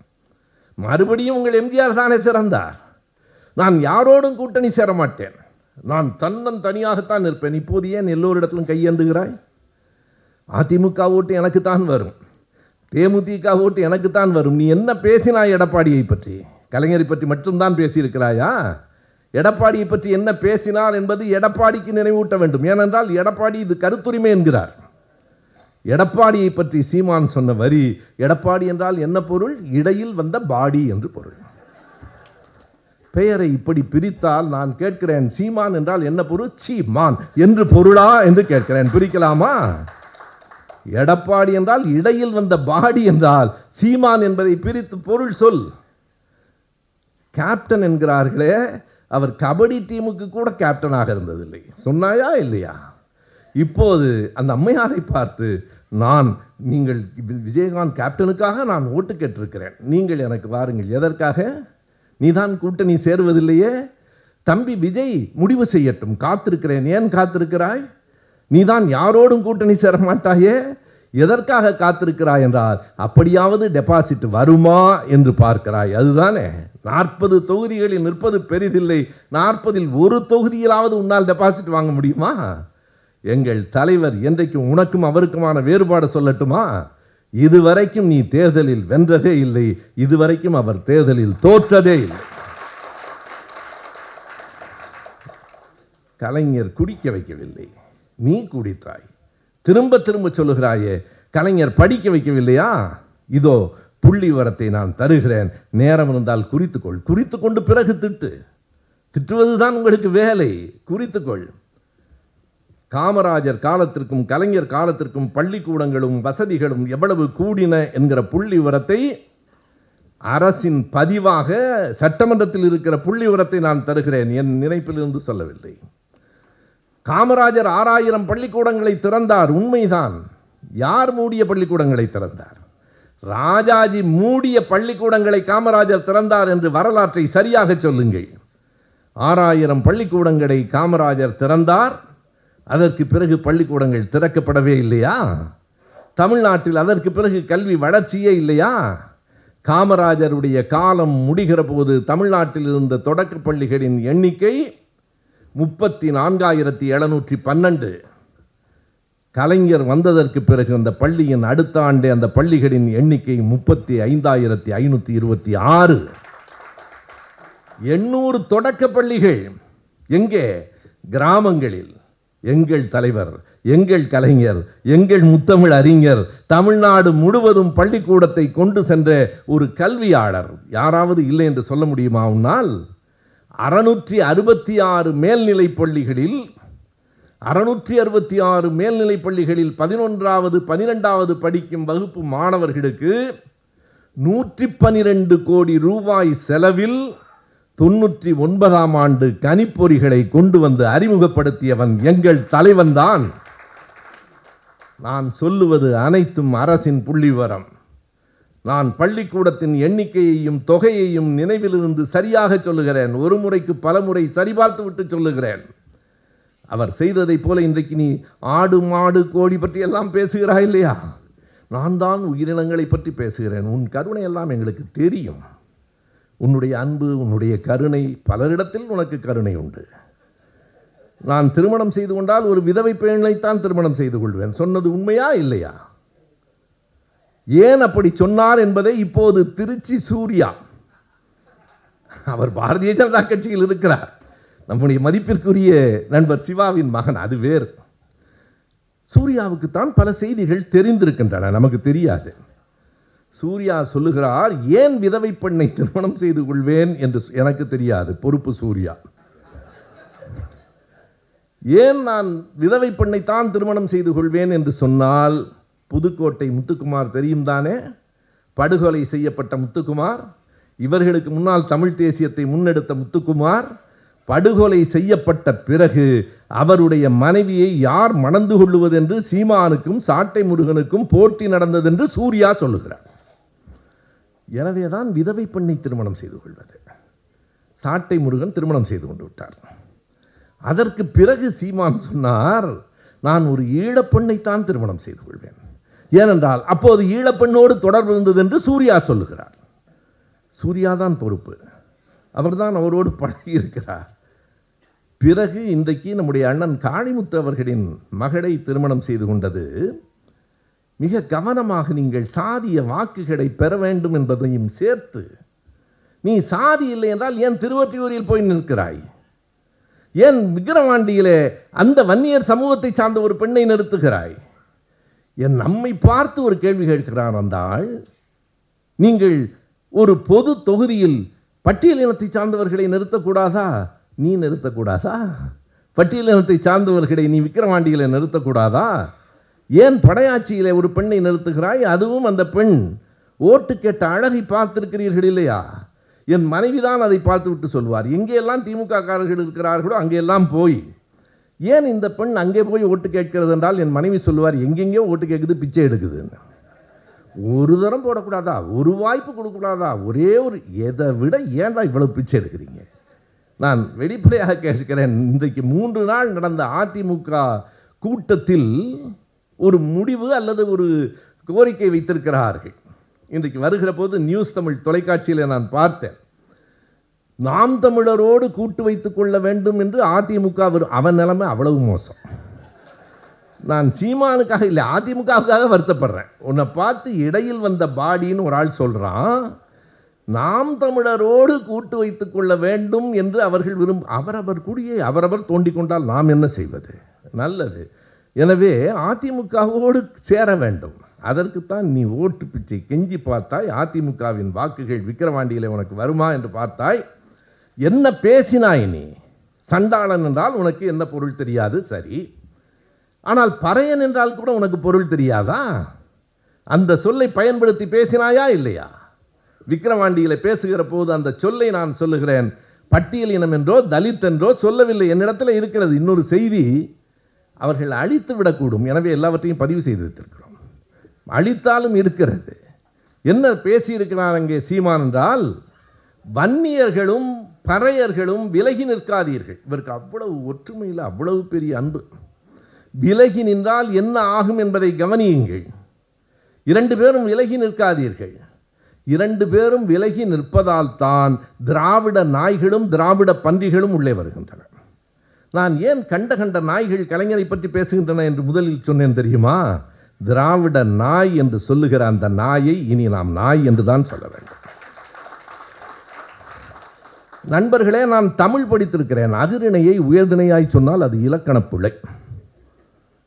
மறுபடியும் உங்கள் எம்ஜிஆர் தானே திறந்தார். நான் யாரோடும் கூட்டணி சேர மாட்டேன், நான் தனியாகத்தான் இருப்பேன். இப்போது ஏன் எல்லோரிடத்திலும் கையேந்துகிறாய்? அதிமுக ஓட்டு எனக்குத்தான் வரும், தேமுதிக ஓட்டு எனக்குத்தான் வரும். நீ என்ன பேசினாய் எடப்பாடியை பற்றி? கலைஞரை பற்றி மட்டும்தான் பேசியிருக்கிறாயா? எடப்பாடியை பற்றி என்ன பேசினார் என்பது எடப்பாடிக்கு நினைவூட்ட வேண்டும். ஏனென்றால் எடப்பாடி இது கருத்துரிமை என்கிறார். எடப்பாடியை பற்றி சீமான் சொன்ன வரி, எடப்பாடி என்றால் என்ன பொருள்? இடையில் வந்த பாடி என்று பொருள். பெயரை இப்படி பிரித்தால் நான் கேட்கிறேன், சீமான் என்றால் என்ன பொருள்? சீமான் என்று பொருளா என்று கேட்கிறேன். பிரிக்கலாமா? எடப்பாடி என்றால் இடையில் வந்த பாடி என்றால் சீமான் என்பதை பிரித்து பொருள் சொல். கேப்டன் என்கிறார்களே, அவர் கபடி டீமுக்கு கூட கேப்டனாக இருந்ததில்லை. சொன்னாயா இல்லையா? இப்போது அந்த அம்மையாரை பார்த்து, நீங்கள் விஜயகாந்த் கேப்டனுக்காக நான் ஓட்டு கேட்டிருக்கிறேன், நீங்கள் எனக்கு வாருங்கள். எதற்காக? நீதான் கூட்டணி சேருவதில்லையே, தம்பி விஜய் முடிவு செய்யட்டும், காத்திருக்கிறேன். ஏன் காத்திருக்கிறாய்? நீதான் யாரோடும் கூட்டணி சேர மாட்டாயே, எதற்காக காத்திருக்கிறாய் என்றால், அப்படியாவது டெபாசிட் வருமா என்று பார்க்கிறாய். அதுதானே. 40 தொகுதிகளில் நிற்பது பெரிதில்லை, 40இல் ஒரு தொகுதியிலாவது உன்னால் டெபாசிட் வாங்க முடியுமா? எங்கள் தலைவர் என்றைக்கும் உனக்கும் அவருக்குமான வேறுபாடு சொல்லட்டுமா? இதுவரைக்கும் நீ தேர்தலில் வென்றதே இல்லை, இதுவரைக்கும் அவர் தேர்தலில் தோற்றதே இல்லை. கலைஞர் குடிக்க வைக்கவில்லை, நீ குடித்தாய். திரும்ப திரும்ப சொல்லுகிறாயே, கலைஞர் படிக்க வைக்கவில்லையா? இதோ புள்ளி விவரத்தை நான் தருகிறேன், நேரம் இருந்தால் குறித்துக்கொள். குறித்துக்கொண்டு பிறகு திட்டுவதுதான் உங்களுக்கு வேலை. குறித்துக்கொள். காமராஜர் காலத்திற்கும் கலைஞர் காலத்திற்கும் பள்ளிக்கூடங்களும் வசதிகளும் எவ்வளவு கூடின என்கிற புள்ளி விவரத்தை அரசின் பதிவாக சட்டமன்றத்தில் இருக்கிற புள்ளி விவரத்தை நான் தருகிறேன், என் நினைப்பிலிருந்து சொல்லவில்லை. காமராஜர் 6000 பள்ளிக்கூடங்களை திறந்தார், உண்மைதான். யார் மூடிய பள்ளிக்கூடங்களை திறந்தார்? ராஜாஜி மூடிய பள்ளிக்கூடங்களை காமராஜர் திறந்தார் என்று வரலாற்றை சரியாக சொல்லுங்கள். 6000 பள்ளிக்கூடங்களை காமராஜர் திறந்தார். அதற்கு பிறகு பள்ளிக்கூடங்கள் திறக்கப்படவே இல்லையா? தமிழ்நாட்டில் அதற்கு பிறகு கல்வி வளர்ச்சியே இல்லையா? காமராஜருடைய காலம் முடிகிற போது தமிழ்நாட்டில் இருந்த தொடக்க பள்ளிகளின் எண்ணிக்கை 34,712. கலைஞர் வந்ததற்கு பிறகு அந்த பள்ளியின் அடுத்த ஆண்டே அந்த பள்ளிகளின் எண்ணிக்கை 35,526. 800 தொடக்க பள்ளிகள் எங்கே? கிராமங்களில். எங்கள் தலைவர், எங்கள் கலைஞர், எங்கள் முத்தமிழ் அறிஞர் தமிழ்நாடு முழுவதும் பள்ளிக்கூடத்தை கொண்டு சென்ற ஒரு கல்வியாளர் யாராவது இல்லை என்று சொல்ல முடியுமா உன்னால்? 666 மேல்நிலை பள்ளிகளில் 11வது 12வது படிக்கும் வகுப்பு மாணவர்களுக்கு 112 கோடி ரூபாய் செலவில் 99ஆம் ஆண்டு கணிப்பொறிகளை கொண்டு வந்து அறிமுகப்படுத்தியவன் எங்கள் தலைவன் தான். நான் சொல்லுவது அனைத்தும் அரசின் புள்ளிவிவரம். நான் பள்ளிக்கூடத்தின் எண்ணிக்கையையும் தொகையையும் நினைவிலிருந்து சரியாக சொல்லுகிறேன். ஒரு முறைக்கு பல முறை சரிபார்த்து விட்டு சொல்லுகிறேன். அவர் செய்ததை போல இன்றைக்கு நீ ஆடு மாடு கோழி பற்றி எல்லாம் பேசுகிறாய் இல்லையா? நான் தான் உயிரினங்களை பற்றி பேசுகிறேன். உன் கருணை எல்லாம் எங்களுக்கு தெரியும். உன்னுடைய அன்பு, உன்னுடைய கருணை, பலரிடத்தில் உனக்கு கருணை உண்டு. நான் திருமணம் செய்து கொண்டால் ஒரு விதவை பெண்ணைத்தான் திருமணம் செய்து கொள்வேன். சொன்னது உண்மையா இல்லையா? ஏன் அப்படி சொன்னார் என்பதை இப்போது திருச்சி சூர்யா, அவர் பாரதிய ஜனதா கட்சியில் இருக்கிறார், நம்முடைய மதிப்பிற்குரிய நண்பர் சிவாவின் மகன், அது வேறு. சூர்யாவுக்கு தான் பல செய்திகள் தெரிந்திருக்கின்றன, நமக்கு தெரியாது. சூர்யா சொல்லுகிறார், ஏன் விதவை பெண்ணை திருமணம் செய்து கொள்வேன் என்று எனக்கு தெரியாது. பொறுப்பு சூர்யா. ஏன் நான் விதவை பெண்ணை தான் திருமணம் செய்து கொள்வேன் என்று சொன்னால், புதுக்கோட்டை முத்துக்குமார் தெரியும் தானே? படுகொலை செய்யப்பட்ட முத்துக்குமார், இவர்களுக்கு முன்னால் தமிழ் தேசியத்தை முன்னெடுத்த முத்துக்குமார், படுகொலை செய்யப்பட்ட பிறகு அவருடைய மனைவியை யார் மணந்து கொள்ளுவது என்று சீமானுக்கும் சாட்டை முருகனுக்கும் போட்டி நடந்தது என்று சூர்யா சொல்லுகிறார். எனவேதான் விதவை பெண்ணை திருமணம் செய்து கொள்வது. சாட்டை முருகன் திருமணம் செய்து கொண்டு விட்டார். அதற்கு பிறகு சீமான் சொன்னார், நான் ஒரு ஈழப்பெண்ணைத்தான் திருமணம் செய்து கொள்வேன். ஏனென்றால் அப்போது ஈழப்பெண்ணோடு தொடர்பு இருந்தது என்று சூர்யா சொல்லுகிறார். சூர்யா தான் பொறுப்பு, அவர்தான் அவரோடு பழகி இருக்கிறார். பிறகு இன்றைக்கு நம்முடைய அண்ணன் காளிமுத்து அவர்களின் மகளை திருமணம் செய்து கொண்டது மிக கவனமாக நீங்கள் சாதிய வாக்குகளை பெற வேண்டும் என்பதையும் சேர்த்து, நீ சாதி இல்லை என்றால் ஏன் திருவொற்றியூரில் போய் நிற்கிறாய்? ஏன் விக்கிரவாண்டியிலே அந்த வன்னியர் சமூகத்தை சார்ந்த ஒரு பெண்ணை நிறுத்துகிறாய்? என் நம்மை பார்த்து ஒரு கேள்வி கேட்கிறான் அந்த ஆள். நீங்கள் ஒரு பொது தொகுதியில் பட்டியல் இனத்தை சார்ந்தவர்களை நிறுத்தக்கூடாதா? நீ நிறுத்தக்கூடாதா? பட்டியல் இனத்தை சார்ந்தவர்களை நீ விக்கிரவாண்டியில் நிறுத்தக்கூடாதா? ஏன் படையாட்சியிலே ஒரு பெண்ணை நிறுத்துகிறாய்? அதுவும் அந்த பெண் ஓட்டு கேட்ட அழகை பார்த்திருக்கிறீர்கள் இல்லையா? என் மனைவிதான் அதை பார்த்து விட்டு சொல்வார், எங்கெல்லாம் திமுக காரர்கள் இருக்கிறார்களோ அங்கெல்லாம் போய், ஏன் இந்த பெண் அங்கே போய் ஓட்டு கேட்கிறது என்றால் என் மனைவி சொல்லுவார், எங்கெங்கேயோ ஓட்டு கேட்குது, பிச்சை எடுக்குதுன்னு. ஒரு தரம் போடக்கூடாதா? ஒரு வாய்ப்பு கொடுக்கக்கூடாதா? ஒரே ஒரு எதை விட ஏன்டா இவ்வளவு பிச்சை எடுக்கிறீங்க? நான் வெளிப்படையாக கேட்கிறேன். இன்றைக்கு 3 நாள் நடந்த அதிமுக கூட்டத்தில் ஒரு முடிவு அல்லது ஒரு கோரிக்கை வைத்திருக்கிறார்கள். இன்றைக்கு வருகிற போது நியூஸ் தமிழ் தொலைக்காட்சியில் நான் பார்த்தேன், நாம் தமிழரோடு கூட்டு வைத்துக் கொள்ள வேண்டும் என்று அதிமுக. அவன் நிலைமை அவ்வளவு மோசம். நான் சீமானுக்காக இல்லை, அதிமுகவுக்காக வருத்தப்படுறேன். உன்னை பார்த்து இடையில் வந்த பாடின்னு ஒரு ஆள் சொல்கிறான், நாம் தமிழரோடு கூட்டு வைத்துக் கொள்ள வேண்டும் என்று அவர்கள் அவரவர் குடியை அவரவர் தோண்டிக் கொண்டால் நாம் என்ன செய்வது? நல்லது. எனவே அதிமுகவோடு சேர வேண்டும். அதற்குத்தான் நீ ஓட்டு பிச்சை கெஞ்சி பார்த்தாய். அதிமுகவின் வாக்குகள் விக்கிரவாண்டியில் உனக்கு வருமா என்று பார்த்தாய். என்ன பேசினாய் நீ? சண்டாளன் என்றால் உனக்கு என்ன பொருள் தெரியாது, சரி. ஆனால் பறையன் என்றால் கூட உனக்கு பொருள் தெரியாதா? அந்த சொல்லை பயன்படுத்தி பேசினாயா இல்லையா? விக்கிரவாண்டியில் பேசுகிற போது அந்த சொல்லை நான் சொல்லுகிறேன். பட்டியல் இனம் என்றோ தலித் என்றோ சொல்லவில்லை. என்னிடத்தில் இருக்கிறது இன்னொரு செய்தி, அவர்கள் அழித்து விடக்கூடும். எனவே எல்லாவற்றையும் பதிவு செய்து வைத்திருக்கிறோம். அழித்தாலும் இருக்கிறது. என்ன பேசியிருக்கிறார் அங்கே சீமான் என்றால், வன்னியர்களும் பறையர்களும் விலகி நிற்காதீர்கள். இவருக்கு அவ்வளவு ஒற்றுமையில் அவ்வளவு பெரிய அன்பு. விலகி நின்றால் என்ன ஆகும் என்பதை கவனியுங்கள். 2 பேரும் விலகி நிற்காதீர்கள். 2 பேரும் விலகி நிற்பதால் தான் திராவிட நாய்களும் திராவிட பன்றிகளும் உள்ளே வருகின்றன. நான் ஏன் கண்ட நாய்கள் கலைஞரை பற்றி பேசுகின்றன என்று முதலில் சொன்னேன் தெரியுமா? திராவிட நாய் என்று சொல்லுகிற அந்த நாயை இனி நாம் நாய் என்று தான் சொல்ல வேண்டும். நண்பர்களே, நான் தமிழ் படித்திருக்கிறேன். அதிரிணையை உயர்திணையாய் சொன்னால் அது இலக்கண பிழை.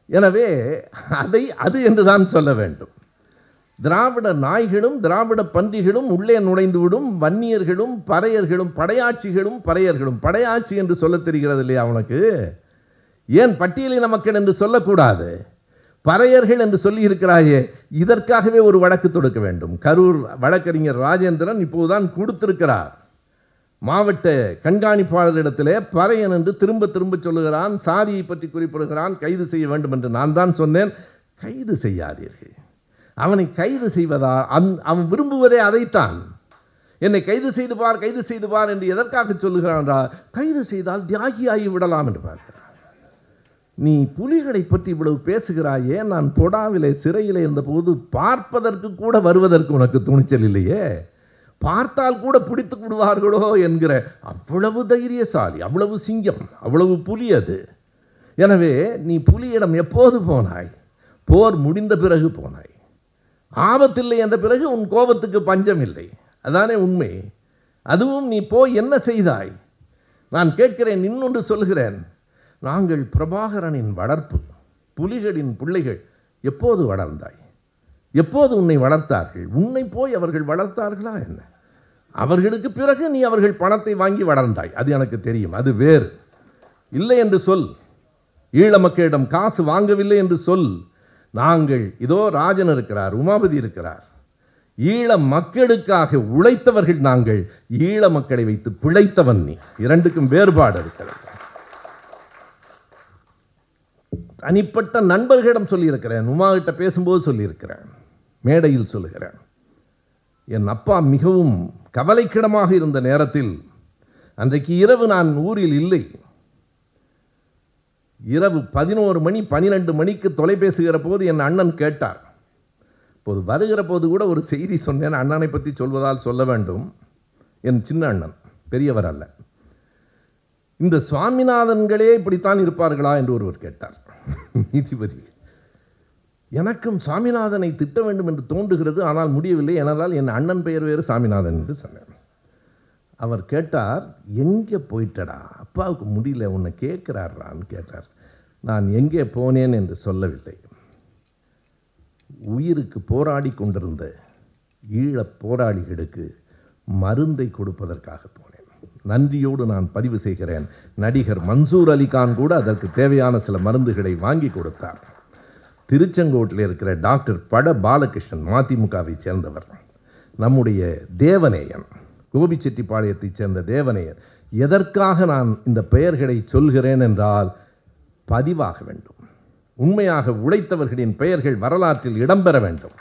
எனவே அதை அது என்று தான் சொல்ல வேண்டும். திராவிட நாய்களும் திராவிட பன்றிகளும் உள்ளே நுழைந்துவிடும். வன்னியர்களும் பறையர்களும் படையாட்சிகளும் பறையர்களும். படையாட்சி என்று சொல்ல தெரிகிறது இல்லையா உனக்கு? ஏன் பட்டியலின மக்கள் என்று சொல்லக்கூடாது? பறையர்கள் என்று சொல்லி இருக்கிறாயே, இதற்காகவே ஒரு வழக்கு தொடுக்க வேண்டும். கரூர் வழக்கறிஞர் ராஜேந்திரன் இப்போதுதான் கொடுத்திருக்கிறார். மாவட்ட கண்காணிப்பாளரிடத்திலே பறையன் என்று திரும்ப திரும்ப சொல்லுகிறான், சாதியை பற்றி குறிப்பிடுகிறான், கைது செய்ய வேண்டும் என்று நான் தான் சொன்னேன். கைது செய்யாதீர்கள். அவனை கைது செய்வதா? அவன் விரும்புவதே அதைத்தான். என்னை கைது செய்து பார், கைது செய்து பார் என்று எதற்காக சொல்லுகிறான்? கைது செய்தால் தியாகியாகி விடலாம் என்று பார்க்கிறான். நீ புலிகளை பற்றி இவ்வளவு பேசுகிறாயே, நான் பொடாவிலே சிறையில் இருந்தபோது பார்ப்பதற்கு கூட வருவதற்கு உனக்கு துணிச்சல் இல்லையே. பார்த்தால் கூட பிடித்து விடுவார்களோ என்கிற அவ்வளவு தைரியசாலி, அவ்வளவு சிங்கம், அவ்வளவு புலி அது. எனவே நீ புலியிடம் எப்போது போனாய்? போர் முடிந்த பிறகு போனாய். ஆபத்தில்லை என்ற பிறகு உன் கோபத்துக்கு பஞ்சம் இல்லை. அதானே உண்மை. அதுவும் நீ போய் என்ன செய்தாய்? நான் கேட்கிறேன், இன்னொன்று சொல்கிறேன். நாங்கள் பிரபாகரனின் வளர்ப்பு, புலிகளின் பிள்ளைகள். எப்போது வளர்ந்தாய்? எப்போது உன்னை வளர்த்தார்கள்? உன்னை போய் அவர்கள் வளர்த்தார்களா என்ன? அவர்களுக்கு பிறகு நீ அவர்கள் பணத்தை வாங்கி வளர்ந்தாய், அது எனக்கு தெரியும். அது வேறு. இல்லை என்று சொல். ஈழ மக்களிடம் காசு வாங்கவில்லை என்று சொல். நாங்கள் இதோ ராஜன் இருக்கிறார், உமாபதி இருக்கிறார், ஈழ மக்களுக்காக உழைத்தவர்கள் நாங்கள், ஈழ மக்களை வைத்து பிழைத்தவன் நீ. இரண்டுக்கும் வேறுபாடு இருக்கிறது. தனிப்பட்ட நண்பர்களிடம் சொல்லியிருக்கிறேன், உமாகிட்ட பேசும்போது சொல்லியிருக்கிறேன், மேடையில் சொல்லுகிறேன். என் அப்பா மிகவும் கவலைக்கிடமாக இருந்த நேரத்தில், அன்றைக்கு இரவு நான் ஊரில் இல்லை, இரவு 11 மணி 12 மணிக்கு தொலைபேசுகிற போது என் அண்ணன் கேட்டார். இப்போது வருகிற போது கூட ஒரு செய்தி சொன்னேன், அண்ணனை பற்றி சொல்வதால் சொல்ல வேண்டும். என் சின்ன அண்ணன், பெரியவர் அல்ல. இந்த சுவாமிநாதன்களே இப்படித்தான் இருப்பார்களா என்று ஒருவர் கேட்டார். நீதிபதி, எனக்கும் சாமிநாதனை திட்ட வேண்டும் என்று தோன்றுகிறது, ஆனால் முடியவில்லை. ஏனென்றால் என் அண்ணன் பெயர் வேறு சாமிநாதன் என்று சொன்னேன். அவர் கேட்டார், எங்கே போயிட்டடா, அப்பாவுக்கு முடியல, உன்னை கேட்குறாரான்னு கேட்டார். நான் எங்கே போனேன் என்று சொல்லவில்லை. உயிருக்கு போராடி கொண்டிருந்த ஈழப் போராளிகளுக்கு மருந்தை கொடுப்பதற்காக போனேன். நன்றியோடு நான் பதிவு செய்கிறேன், நடிகர் மன்சூர் அலிகான் கூட அதற்கு தேவையான சில மருந்துகளை வாங்கி கொடுத்தார். திருச்செங்கோட்டில் இருக்கிற டாக்டர் பட பாலகிருஷ்ணன், மதிமுகவை சேர்ந்தவர், நம்முடைய தேவநேயன், கோபிச்செட்டிப்பாளையத்தைச் சேர்ந்த தேவநேயர். எதற்காக நான் இந்த பெயர்களை சொல்கிறேன் என்றால், பதிவாக வேண்டும். உண்மையாக உழைத்தவர்களின் பெயர்கள் வரலாற்றில் இடம்பெற வேண்டும்.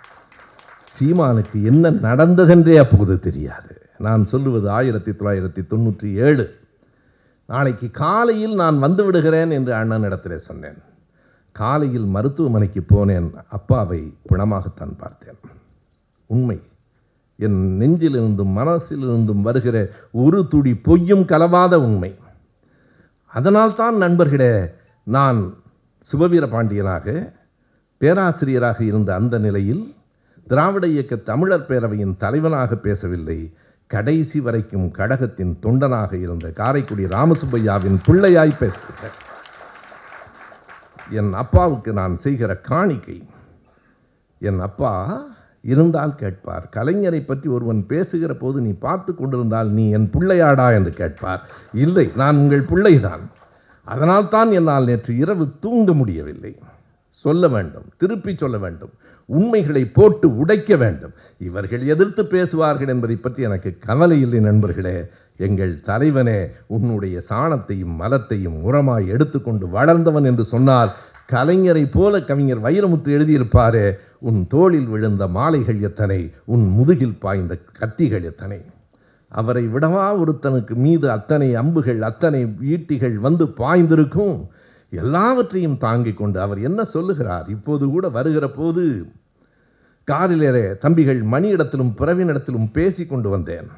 சீமானுக்கு என்ன நடந்ததென்றே அப்போது தெரியாது. நான் சொல்லுவது 1997. நாளைக்கு காலையில் நான் வந்து விடுகிறேன் என்று அண்ணனிடத்திலே சொன்னேன். காலையில் மருத்துவமனைக்கு போனேன். அப்பாவை பிணமாகத்தான் பார்த்தேன். உண்மை. என் நெஞ்சிலிருந்தும் மனசிலிருந்தும் வருகிற ஒரு துடி பொய்யும் கலவாத உண்மை. அதனால்தான் நண்பர்களே, நான் சுபவீர பாண்டியனாக பேராசிரியராக இருந்த அந்த நிலையில் திராவிட இயக்க தமிழர் பேரவையின் தலைவனாக பேசவில்லை, கடைசி வரைக்கும் கழகத்தின் தொண்டனாக இருந்த காரைக்குடி ராமசுப்பையாவின் பிள்ளையாய் பேசுகிறேன். என் அப்பாவுக்கு நான் செய்கிற காணிக்கை. என் அப்பா இருந்தால் கேட்பார், கலைஞரை பற்றி ஒருவன் பேசுகிற போது நீ பார்த்து கொண்டிருந்தால் நீ என் பிள்ளையாடா என்று கேட்பார். இல்லை, நான் உங்கள் பிள்ளைதான். அதனால்தான் என்னால் நேற்று இரவு தூங்க முடியவில்லை. சொல்ல வேண்டும், திருப்பி சொல்ல வேண்டும், உண்மைகளை போட்டு உடைக்க வேண்டும். இவர்கள் எதிர்த்து பேசுவார்கள் என்பதை பற்றி எனக்கு கவலை இல்லை நண்பர்களே. எங்கள் தலைவனே உன்னுடைய சாணத்தையும் மலத்தையும் உரமாய் எடுத்துக்கொண்டு வளர்ந்தவன் என்று சொன்னால், கலைஞரை போல கவிஞர் வைரமுத்து எழுதியிருப்பாரே, உன் தோளில் விழுந்த மாலைகள் எத்தனை, உன் முதுகில் பாய்ந்த கத்திகள் எத்தனை. அவரை விடவா ஒருத்தனுக்கு மீது அத்தனை அம்புகள் அத்தனை ஈட்டிகள் வந்து பாய்ந்திருக்கும். எல்லாவற்றையும் தாங்கிக் கொண்டு அவர் என்ன சொல்லுகிறார். இப்போது கூட வருகிற போது காரிலேறே தம்பிகள் மணியிடத்திலும் பிறவினிடத்திலும் பேசி கொண்டு வந்தேன்.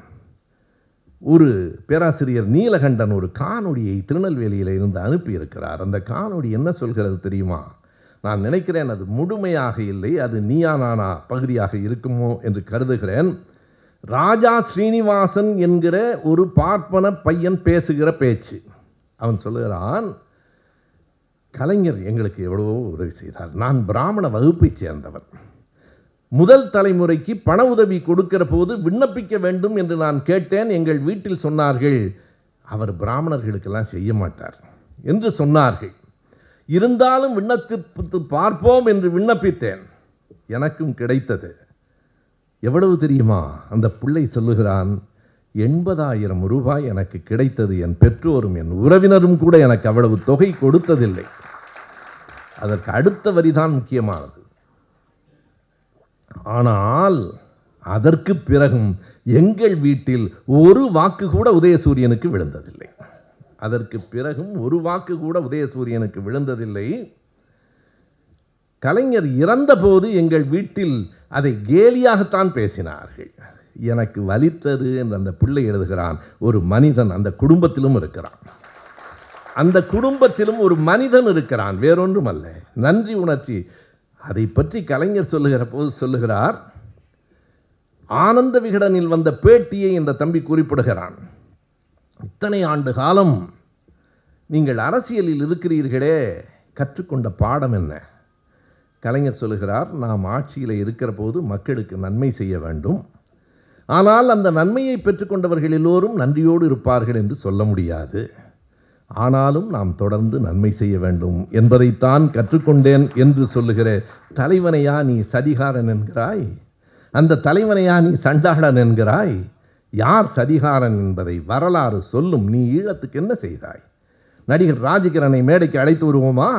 ஒரு பேராசிரியர் நீலகண்டன் ஒரு காணொளியை திருநெல்வேலியில் இருந்து அனுப்பியிருக்கிறார். அந்த காணொளி என்ன சொல்கிறது தெரியுமா? நான் நினைக்கிறேன் அது முழுமையாக இல்லை, அது நீயா நானா பகுதியாக இருக்குமோ என்று கருதுகிறேன். ராஜா ஸ்ரீனிவாசன் என்கிற ஒரு பார்ப்பன பையன் பேசுகிற பேச்சு. அவன் சொல்லுகிறான், கலைஞர் எங்களுக்கு எவ்வளவோ உதவி செய்தார், நான் பிராமண வகுப்பைச் சேர்ந்தவர், முதல் தலைமுறைக்கு பண உதவி கொடுக்கிற போது விண்ணப்பிக்க வேண்டும் என்று நான் கேட்டேன். எங்கள் வீட்டில் சொன்னார்கள், அவர் பிராமணர்களுக்கெல்லாம் செய்ய மாட்டார் என்று சொன்னார்கள். இருந்தாலும் விண்ணப்பித்து பார்ப்போம் என்று விண்ணப்பித்தேன். எனக்கும் கிடைத்தது. எவ்வளவு தெரியுமா? அந்த பிள்ளை சொல்லுகிறான், 80,000 ரூபாய் எனக்கு கிடைத்தது. என் பெற்றோரும் என் உறவினரும் கூட எனக்கு அவ்வளவு தொகை கொடுத்ததில்லை. அதற்கு அடுத்த வரிதான் முக்கியமானது. ஆனால் அதற்கு பிறகும் எங்கள் வீட்டில் ஒரு வாக்கு கூட உதயசூரியனுக்கு விழுந்ததில்லை. அதற்கு பிறகும் ஒரு வாக்கு கூட உதயசூரியனுக்கு விழுந்ததில்லை. கலைஞர் இறந்தபோது எங்கள் வீட்டில் அதை கேலியாகத்தான் பேசினார்கள். எனக்கு வலித்தது என்று அந்த பிள்ளை எழுதுகிறான். ஒரு மனிதன் அந்த குடும்பத்திலும் இருக்கிறான், அந்த குடும்பத்திலும் ஒரு மனிதன் இருக்கிறான், வேறொன்றும் அல்ல, நன்றி உணர்ச்சி. அதை பற்றி கலைஞர் சொல்லுகிற போது சொல்லுகிறார், ஆனந்த விகடனில் வந்த பேட்டியை இந்த தம்பி குறிப்பிடுகிறான். இத்தனை ஆண்டு காலம் நீங்கள் அரசியலில் இருக்கிறீர்களே, கற்றுக்கொண்ட பாடம் என்ன? கலைஞர் சொல்லுகிறார், நாம் ஆட்சியில் இருக்கிற போது மக்களுக்கு நன்மை செய்ய வேண்டும், ஆனால் அந்த நன்மையை பெற்றுக்கொண்டவர்கள் எல்லோரும் நன்றியோடு இருப்பார்கள் என்று சொல்ல முடியாது. ஆனாலும் நாம் தொடர்ந்து நன்மை செய்ய வேண்டும் என்பதைத்தான் கற்றுக்கொண்டேன் என்று சொல்லுகிற தலைவனையா நீ சதிகாரன் என்கிறாய்? அந்த தலைவனையா நீ சண்டாளன் என்கிறாய்? யார் சதிகாரன் என்பதை வரலாறு சொல்லும். நீ ஈழத்துக்கு என்ன செய்தாய்? நடிகர் ராஜகிரனை மேடைக்கு அழைத்து வருவோமா?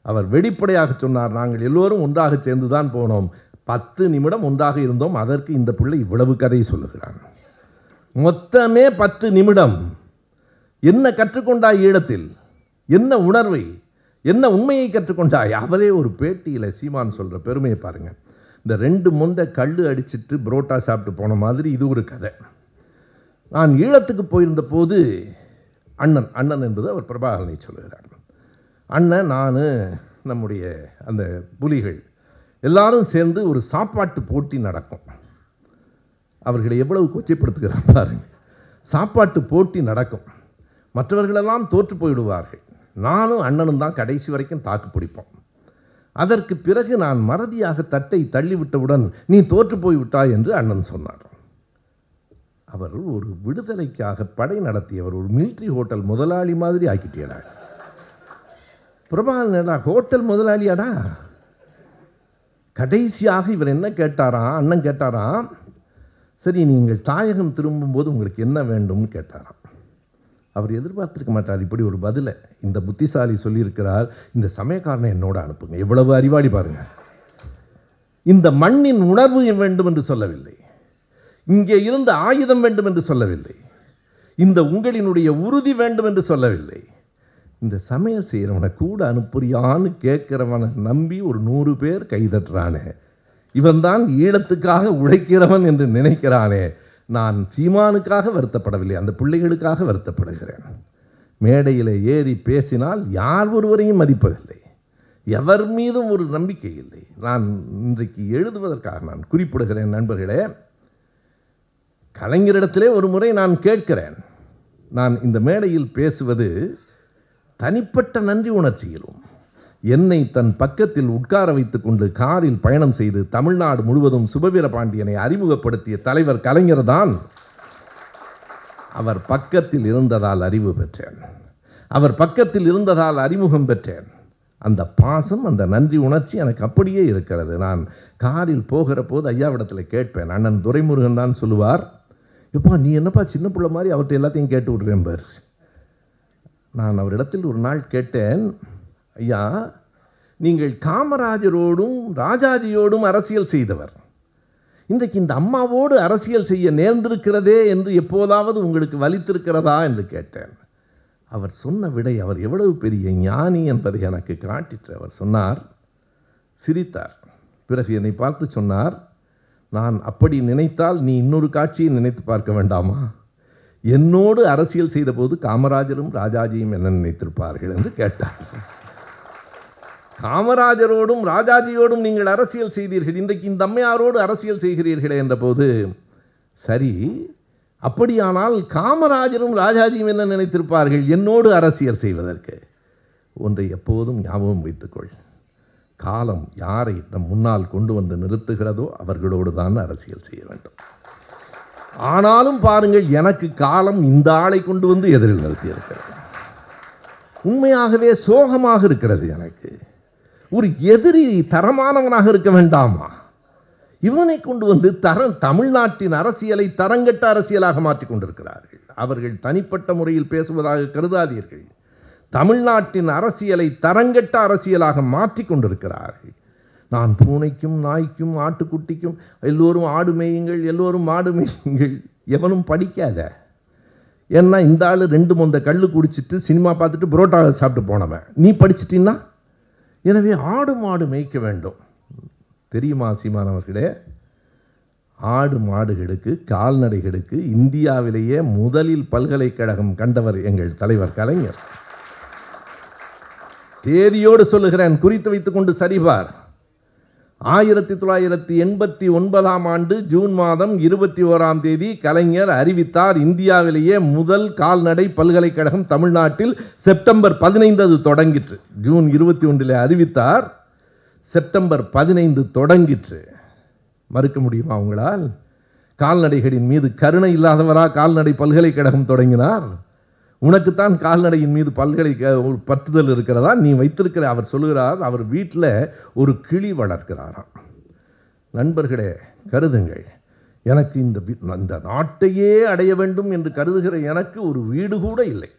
அவர் வெளிப்படையாக சொன்னார், நாங்கள் எல்லோரும் ஒன்றாக சேர்ந்து தான் போனோம், 10 நிமிடம் ஒன்றாக இருந்தோம், அதற்கு இந்த பிள்ளை இவ்வளவு கதை சொல்லுகிறான். மொத்தமே 10 நிமிடம். என்ன கற்றுக்கொண்டாய் ஈழத்தில்? என்ன உணர்வை, என்ன உண்மையை கற்றுக்கொண்டாய்? அவரே ஒரு பேட்டியில் சீமான் சொல்கிற பெருமையை பாருங்கள். இந்த 2 மொந்த கல் அடிச்சிட்டு புரோட்டா சாப்பிட்டு போன மாதிரி இது ஒரு கதை. நான் ஈழத்துக்கு போயிருந்த போது அண்ணன் என்பது அவர் பிரபாகரனை சொல்லுகிறார். அண்ணன், நான், நம்முடைய அந்த புலிகள் எல்லாரும் சேர்ந்து ஒரு சாப்பாட்டு போட்டி நடக்கும். அவர்களை எவ்வளவு கொச்சைப்படுத்துகிறார் பாருங்கள். சாப்பாட்டு போட்டி நடக்கும், மற்றவர்களெல்லாம் தோற்று போயிடுவார்கள், நானும் அண்ணனும் தான் கடைசி வரைக்கும் தாக்கு பிடிப்போம். அதற்கு பிறகு நான் மறதியாக தட்டை தள்ளிவிட்டவுடன் நீ தோற்று போய்விட்டாய் என்று அண்ணன் சொன்னார். அவர் ஒரு விடுதலைக்காக படை நடத்தியவர், ஒரு மிலிட்ரி ஹோட்டல் முதலாளி மாதிரி ஆக்கிட்டேடா. பிரபாகரன் ஹோட்டல் முதலாளியாடா? கடைசியாக இவர் என்ன கேட்டாராம், அண்ணன் கேட்டாராம், சரி நீங்கள் தாயகம் திரும்பும்போது உங்களுக்கு என்ன வேண்டும்னு கேட்டாராம். அவர் எதிர்பார்த்திருக்க மாட்டார் இப்படி ஒரு பதிலை. இந்த புத்திசாலி சொல்லியிருக்கிறார், இந்த சமயக்காரனை என்னோட அனுப்புங்க. எவ்வளவு அறிவாளி பாருங்க. இந்த மண்ணின் உணர்வு வேண்டும் என்று சொல்லவில்லை, இங்கே இருந்த ஆயுதம் வேண்டும் என்று சொல்லவில்லை, இந்த உங்களினுடைய உறுதி வேண்டும் என்று சொல்லவில்லை. இந்த சமையல் செய்கிறவனை கூட அனுப்புறியான்னு கேட்கிறவனை நம்பி ஒரு 100 பேர் கைதட்டுறானே, இவன் தான் ஈழத்துக்காக உழைக்கிறவன் என்று நினைக்கிறானே. நான் சீமானுக்காக வருத்தப்படவில்லை, அந்த பிள்ளைகளுக்காக வருத்தப்படுகிறேன். மேடையில் ஏறி பேசினால் யார் ஒருவரையும் மதிப்பதில்லை, எவர் மீதும் ஒரு நம்பிக்கை இல்லை. நான் இன்றைக்கு எழுதுவதற்காக நான் குறிப்பிடுகிறேன். நண்பர்களே, கலைஞரிடத்திலே ஒரு முறை நான் கேட்கிறேன், நான் இந்த மேடையில் பேசுவது தனிப்பட்ட நன்றி உணர்ச்சியிலும், என்னை தன் பக்கத்தில் உட்கார வைத்துக் கொண்டு காரில் பயணம் செய்து தமிழ்நாடு முழுவதும் சுபவீர பாண்டியனை அறிமுகப்படுத்திய தலைவர் கலைஞர் தான். அவர் பக்கத்தில் இருந்ததால் அறிவு பெற்றேன், அவர் பக்கத்தில் இருந்ததால் அறிமுகம் பெற்றேன். அந்த பாசம், அந்த நன்றி உணர்ச்சி எனக்கு அப்படியே இருக்கிறது. நான் காரில் போகிற போது ஐயாவிடத்தில் கேட்பேன். அண்ணன் துரைமுருகன் தான் சொல்லுவார், எப்பா நீ என்னப்பா சின்ன பிள்ளை மாதிரி அவர்கிட்ட எல்லாத்தையும் கேட்டு விடுறேன் பார். நான் அவரிடத்தில் ஒரு நாள் கேட்டேன், ஐயா நீங்கள் காமராஜரோடும் ராஜாஜியோடும் அரசியல் செய்தவர், இன்றைக்கு இந்த அம்மாவோடு அரசியல் செய்ய நேர்ந்திருக்கிறதே என்று எப்போதாவது உங்களுக்கு வலித்திருக்கிறதா என்று கேட்டேன். அவர் சொன்ன விடை, அவர் எவ்வளவு பெரிய ஞானி என்பதை எனக்கு காட்டிற்று. அவர் சொன்னார், சிரித்தார். பிறகு என்னை பார்த்து சொன்னார், நான் அப்படி நினைத்தால் நீ இன்னொரு காட்சியை நினைத்து பார்க்க வேண்டாமா? என்னோடு அரசியல் செய்தபோது காமராஜரும் ராஜாஜியும் என்ன நினைத்திருப்பார்கள் என்று கேட்டார். காமராஜரோடும் ராஜாஜியோடும் நீங்கள் அரசியல் செய்தீர்கள், இன்றைக்கு இந்த அம்மையாரோடு அரசியல் செய்கிறீர்களே என்ற போது, சரி அப்படியானால் காமராஜரும் ராஜாஜியும் என்ன நினைத்திருப்பார்கள் என்னோடு அரசியல் செய்வதற்கு? ஒன்றை எப்போதும் ஞாபகம் வைத்துக்கொள், காலம் யாரை நம் முன்னால் கொண்டு வந்து நிறுத்துகிறதோ அவர்களோடு தான் அரசியல் செய்ய வேண்டும். ஆனாலும் பாருங்கள், எனக்கு காலம் இந்த ஆளை கொண்டு வந்து எதிரில் நிறுத்தியிருக்கிறது. உண்மையாகவே சோகமாக இருக்கிறது எனக்கு. ஒரு எதிரி தரமானவனாக இருக்க வேண்டாமா? இவனை கொண்டு வந்து தமிழ்நாட்டின் அரசியலை தரங்கட்ட அரசியலாக மாற்றிக் கொண்டிருக்கிறார்கள். அவர்கள் தனிப்பட்ட முறையில் பேசுவதாக கருதாதீர்கள், தமிழ்நாட்டின் அரசியலை தரங்கட்ட அரசியலாக மாற்றிக் கொண்டிருக்கிறார்கள். நான் பூனைக்கும் நாய்க்கும் ஆட்டுக்குட்டிக்கும் எல்லோரும் ஆடு மேயுங்கள், எல்லோரும் மாடு மேயுங்கள், எவனும் படிக்காத. ஏன்னா இந்த ஆள் 2 மொந்த கல் குடிச்சிட்டு சினிமா பார்த்துட்டு புரோட்டா சாப்பிட்டு போனவன், நீ படிச்சிட்டின்னா. எனவே ஆடு மாடு மேய்க்க வேண்டும். தெரியுமா சீமானவர்களே, ஆடு மாடுகளுக்கு கால்நடைகளுக்கு இந்தியாவிலேயே முதலில் பல்கலைக்கழகம் கண்டவர் எங்கள் தலைவர் கலைஞர். தேதியோடு சொல்லுகிறேன், குறித்து வைத்துக் கொண்டு சரிபார். 1989ஆம் ஆண்டு ஜூன் மாதம் 21ஆம் தேதி கலைஞர் அறிவித்தார், இந்தியாவிலேயே முதல் கால்நடை பல்கலைக்கழகம் தமிழ்நாட்டில் செப்டம்பர் 15 அது தொடங்கிற்று. ஜூன் 21 அறிவித்தார், செப்டம்பர் 15 தொடங்கிற்று. மறுக்க முடியுமா உங்களால்? கால்நடைகளின் மீது கருணை இல்லாதவரா கால்நடை பல்கலைக்கழகம் தொடங்கினார்? உனக்குத்தான் கால்நடையின் மீது பற்றுதல் இருக்கிறதா? நீ வைத்திருக்கிற. அவர் சொல்லுகிறார், அவர் வீட்டில் ஒரு கிளி வளர்க்கிறாராம். நண்பர்களே, கருதுங்கள். எனக்கு இந்த நாட்டையே அடைய வேண்டும் என்று கருதுகிற எனக்கு ஒரு வீடு கூட இல்லை.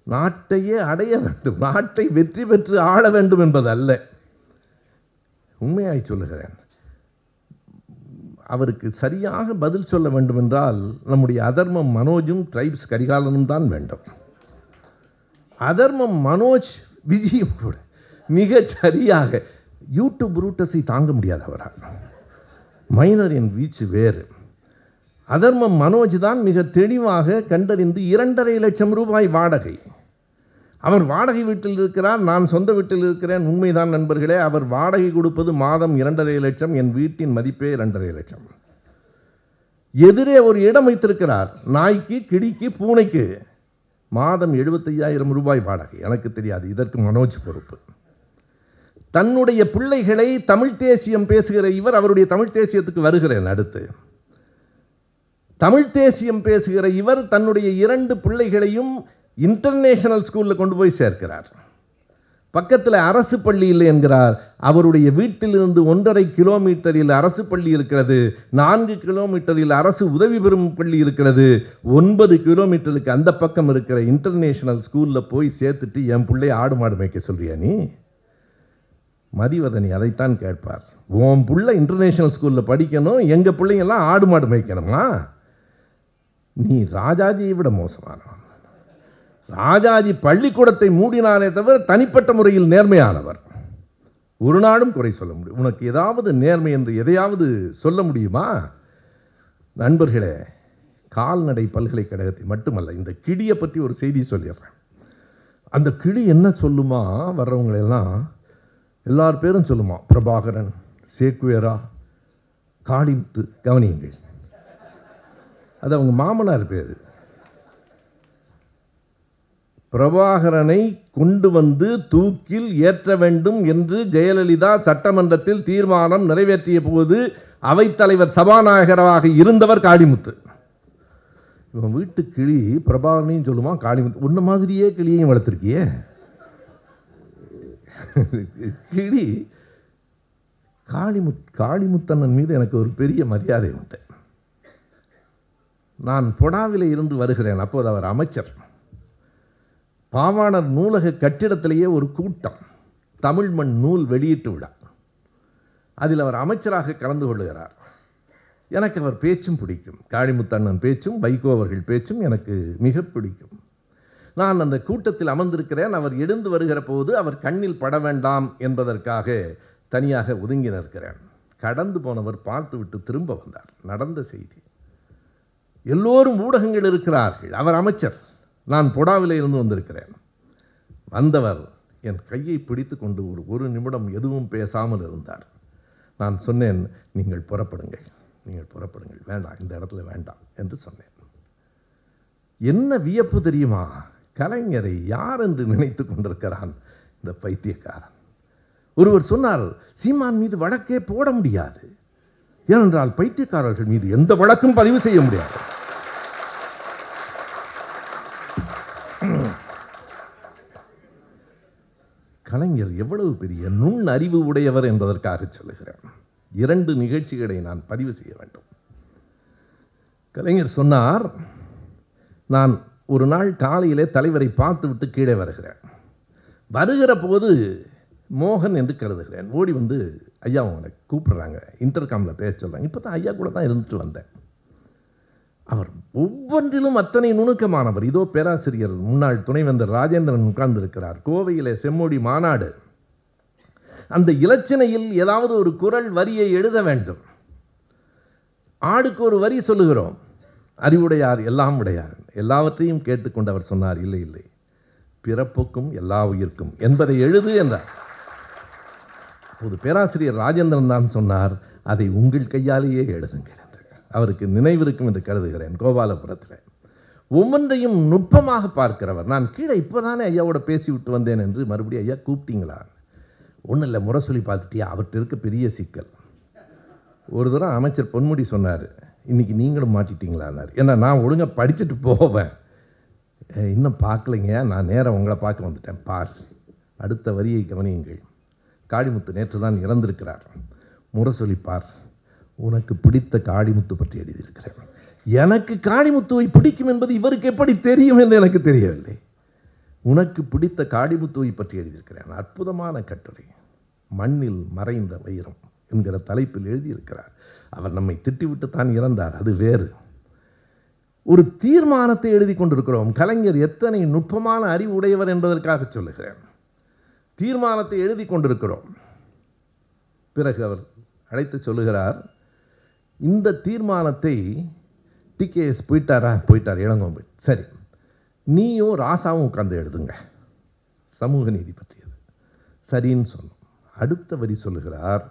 நாட்டையே அடைய வேண்டும், நாட்டை வெற்றி பெற்று ஆள வேண்டும் என்பது அல்ல. உண்மையாய் சொல்லுகிறேன். அவருக்கு சரியாக பதில் சொல்ல வேண்டும் என்றால் நம்முடைய அதர்மம் மனோஜும் ட்ரைப்ஸ் கரிகாலனும் தான் வேண்டும். அதர்மம் மனோஜ் விஜயும் கூட மிக சரியாக யூடியூப் ரூட்டஸை தாங்க முடியாது அவரால். மைனரின் வீச்சு வேறு. அதர்மம் மனோஜ் தான் மிக தெளிவாக கண்டறிந்து 2.5 லட்சம் ரூபாய் வாடகை. அவர் வாடகை வீட்டில் இருக்கிறார், நான் சொந்த வீட்டில் இருக்கிறேன். உண்மைதான் நண்பர்களே, அவர் வாடகை கொடுப்பது மாதம் 2.5 லட்சம், என் வீட்டின் மதிப்பே 2.5 லட்சம். எதிரே ஒரு இடம் வைத்திருக்கிறார், நாய்க்கு, கிடிக்கு, பூனைக்கு. மாதம் 75,000 ரூபாய் வாடகை. எனக்கு தெரியாது, இதற்கு மனோஜ் பொறுப்பு. தன்னுடைய பிள்ளைகளை தமிழ் தேசியம் பேசுகிற இவர் அவருடைய தமிழ் தேசியத்துக்கு வருகிறேன். அடுத்து தமிழ் தேசியம் பேசுகிற இவர் தன்னுடைய 2 பிள்ளைகளையும் இன்டர்நேஷனல் ஸ்கூலில் கொண்டு போய் சேர்க்கிறார். பக்கத்தில் அரசு பள்ளி இல்லை என்கிறார். அவருடைய வீட்டிலிருந்து 1.5 கிலோமீட்டரில் அரசு பள்ளி இருக்கிறது, 4 கிலோமீட்டரில் அரசு உதவி பெறும் பள்ளி இருக்கிறது, 9 கிலோமீட்டருக்கு அந்த பக்கம் இருக்கிற இன்டர்நேஷனல் ஸ்கூலில் போய் சேர்த்துட்டு என் பிள்ளை ஆடு மாடு மேய்க்க சொல்றியா நீ? மதிவதனி அதைத்தான் கேட்பார். உன் பிள்ளை இன்டர்நேஷனல் ஸ்கூலில் படிக்கணும், எங்கள் பிள்ளைங்கெல்லாம் ஆடு மாடு மேய்க்கணுமா? நீ ராஜாஜியை விட மோசமானவன். ராஜாஜி பள்ளிக்கூடத்தை மூடினானே தவிர தனிப்பட்ட முறையில் நேர்மையானவர். ஒரு நாளும் குறை சொல்ல முடியும். உனக்கு ஏதாவது நேர்மை என்று எதையாவது சொல்ல முடியுமா? நண்பர்களே, கால்நடை பல்கலைக்கழகத்தை மட்டுமல்ல, இந்த கிளியை பற்றி ஒரு செய்தி சொல்லிடுறேன். அந்த கிளி என்ன சொல்லுமா, வர்றவங்களெல்லாம் எல்லார் பேரும் சொல்லுமா, பிரபாகரன், சேக்குவேரா, காளிமுத்து. கவனியுங்கள், அது அவங்க மாமனார் பேர். பிரபாகரனை கொண்டு வந்து தூக்கில் ஏற்ற வேண்டும் என்று ஜெயலலிதா சட்டமன்றத்தில் தீர்மானம் நிறைவேற்றிய போது அவைத்தலைவர் சபாநாயகராக இருந்தவர் காளிமுத்து. இவன் வீட்டு கிளி பிரபாகரனையும் சொல்லுமா, காளிமுத்து உன்ன மாதிரியே கிளியையும் வளர்த்துருக்கியே. கிளி காளிமுத்தண்ணன் மீது எனக்கு ஒரு பெரிய மரியாதை உண்டு. நான் பொடாவிலே இருந்து வருகிறேன். அப்போது அவர் அமைச்சர். பாவாணர் நூலக கட்டிடத்திலேயே ஒரு கூட்டம், தமிழ் மண் நூல் வெளியீட்டு விழா. அதில் அவர் அமைச்சராக கலந்து கொள்ளுகிறார். எனக்கு அவர் பேச்சும் பிடிக்கும். காளிமுத்தண்ணன் பேச்சும் வைகோ அவர்கள் பேச்சும் எனக்கு மிக பிடிக்கும். நான் அந்த கூட்டத்தில் அமர்ந்திருக்கிறேன். அவர் எழுந்து வருகிற போது அவர் கண்ணில் பட வேண்டாம் என்பதற்காக தனியாக ஒதுங்கி நிற்கிறேன். கடந்து போனவர் பார்த்துவிட்டு திரும்ப வந்தார். நடந்த செய்தி. எல்லோரும் ஊடகங்கள் இருக்கிறார்கள். அவர் அமைச்சர், நான் பொடாவிலே இருந்து வந்திருக்கிறேன். வந்தவர் என் கையை பிடித்து கொண்டு ஒரு நிமிடம் எதுவும் பேசாமல் இருந்தார். நான் சொன்னேன், நீங்கள் புறப்படுங்கள், வேண்டாம், இந்த இடத்துல வேண்டாம் என்று சொன்னேன். என்ன வியப்பு தெரியுமா? கலைஞரை யார் என்று நினைத்து கொண்டிருக்கிறான் இந்த பைத்தியக்காரன். ஒருவர் சொன்னார், சீமான் மீது வழக்கே போட முடியாது, ஏனென்றால் பைத்தியக்காரர்கள் மீது எந்த வழக்கும் பதிவு செய்ய முடியாது. கலைஞர் எவ்வளவு பெரிய நுண் அறிவு உடையவர் என்பதற்காக சொல்லுகிறேன். 2 நிகழ்ச்சிகளை நான் பதிவு செய்ய வேண்டும். கலைஞர் சொன்னார், நான் ஒரு நாள் காலையிலே தலைவரை பார்த்துவிட்டு கீழே வருகிற போது மோகன் என்று கருதுகிறேன். ஓடி வந்து, ஐயா உங்களை கூப்பிடுறாங்க, இன்டர்காமில் பேச சொல்கிறாங்க. இப்போ தான் ஐயா கூட தான் இருந்துட்டு வந்தேன். அவர் ஒவ்வொன்றிலும் அத்தனை நுணுக்கமானவர். இதோ பேராசிரியர் முன்னாள் துணைவேந்தர் ராஜேந்திரன் உட்கார்ந்திருக்கிறார். கோவையிலே செம்மொழி மாநாடு. அந்த இலச்சினையில் ஏதாவது ஒரு குறள் வரியை எழுத வேண்டும். ஆளுக்கு ஒரு வரி சொல்லுகிறோம். அறிவுடையார் எல்லாம் உடையார். எல்லாவற்றையும் கேட்டுக்கொண்டு அவர் சொன்னார், இல்லை இல்லை, பிறப்புக்கும் எல்லா உயிர்க்கும் என்பதை எழுது என்றார். அப்போது பேராசிரியர் ராஜேந்திரன் தான் சொன்னார், அதை உங்கள் கையாலேயே எழுதுங்கள். அவருக்கு நினைவிருக்கும் என்று கருதுகிறேன். கோபாலபுரத்தில் ஒவ்வொன்றையும் நுட்பமாக பார்க்கிறவர். நான் கீழே இப்போதானே ஐயாவோட பேசிவிட்டு வந்தேன் என்று மறுபடியும், ஐயா கூப்பிட்டீங்களா? ஒன்றும் இல்லை, முறை சொல்லி பார்த்துட்டியா? அவர்கிட்ட இருக்க பெரிய சிக்கல். ஒரு தடவை அமைச்சர் பொன்முடி சொன்னார், இன்றைக்கி நீங்களும் மாட்டிட்டீங்களான்னார். ஏன்னா நான் ஒழுங்காக படிச்சுட்டு போவேன். இன்னும் பார்க்கலைங்க, நான் நேராக உங்களை பார்க்க வந்துட்டேன். பார், அடுத்த வரியை கவனியுங்கள். காளிமுத்து நேற்று தான் இறந்திருக்கிறார். முறை சொல்லிப்பார், உனக்கு பிடித்த காளிமுத்து பற்றி எழுதியிருக்கிறேன். எனக்கு காளிமுத்துவை பிடிக்கும் என்பது இவருக்கு எப்படி தெரியும் என்று எனக்கு தெரியவில்லை. உனக்கு பிடித்த காளிமுத்துவை பற்றி எழுதியிருக்கிறேன். அற்புதமான கட்டுரை. மண்ணில் மறைந்த வைரம் என்கிற தலைப்பில் எழுதியிருக்கிறார். அவர் நம்மை திட்டிவிட்டு தான் இறந்தார், அது வேறு. ஒரு தீர்மானத்தை எழுதி கொண்டிருக்கிறோம். கலைஞர் எத்தனை நுட்பமான அறிவு உடையவர் என்பதற்காக சொல்லுகிறேன். தீர்மானத்தை எழுதி கொண்டிருக்கிறோம். பிறகு அவர் அழைத்து சொல்லுகிறார், இந்த தீர்மானத்தை டிகேஎஸ் போயிட்டார் இளங்கோம்பு, சரி நீயும் ராசாவும் உட்கார்ந்து எழுதுங்க, சமூக நீதி பற்றியது. சரின்னு சொன்னோம். அடுத்த வரி சொல்லுகிறார்,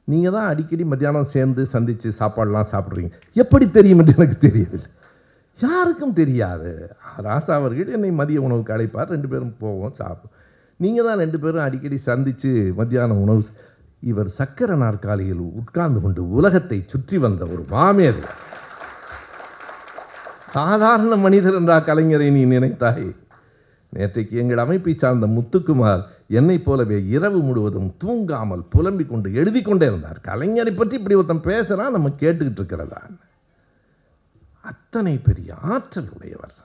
நீங்கள் தான் அடிக்கடி மத்தியானம் சேர்ந்து சந்தித்து சாப்பாடெலாம் சாப்பிட்றீங்க, எப்படி தெரியும் என்று எனக்கு தெரியவில்லை. யாருக்கும் தெரியாது. ராசா அவர்கள் என்னை மதிய உணவுக்கு அழைப்பார், 2 பேரும் போவோம் சாப்பிடும். நீங்கள் தான் 2 பேரும் அடிக்கடி சந்தித்து மத்தியான உணவு. இவர் சக்கர நாற்காலியில் உட்கார்ந்து கொண்டு உலகத்தை சுற்றி வந்த ஒரு மாமேதை. சாதாரண மனிதர் என்றா கலைஞரை நீ நினைத்தாய்? நேற்றைக்கு எங்கள் அமைப்பை சார்ந்த முத்துக்குமார் என்னைப் போலவே இரவு முழுவதும் தூங்காமல் புலம்பிக் கொண்டு எழுதி கொண்டே இருந்தார். கலைஞரை பற்றி இப்படி ஒருத்தன் பேசுகிறான், நம்ம கேட்டுக்கிட்டு இருக்கிறதா? அத்தனை பெரிய ஆற்றல் உடையவர்.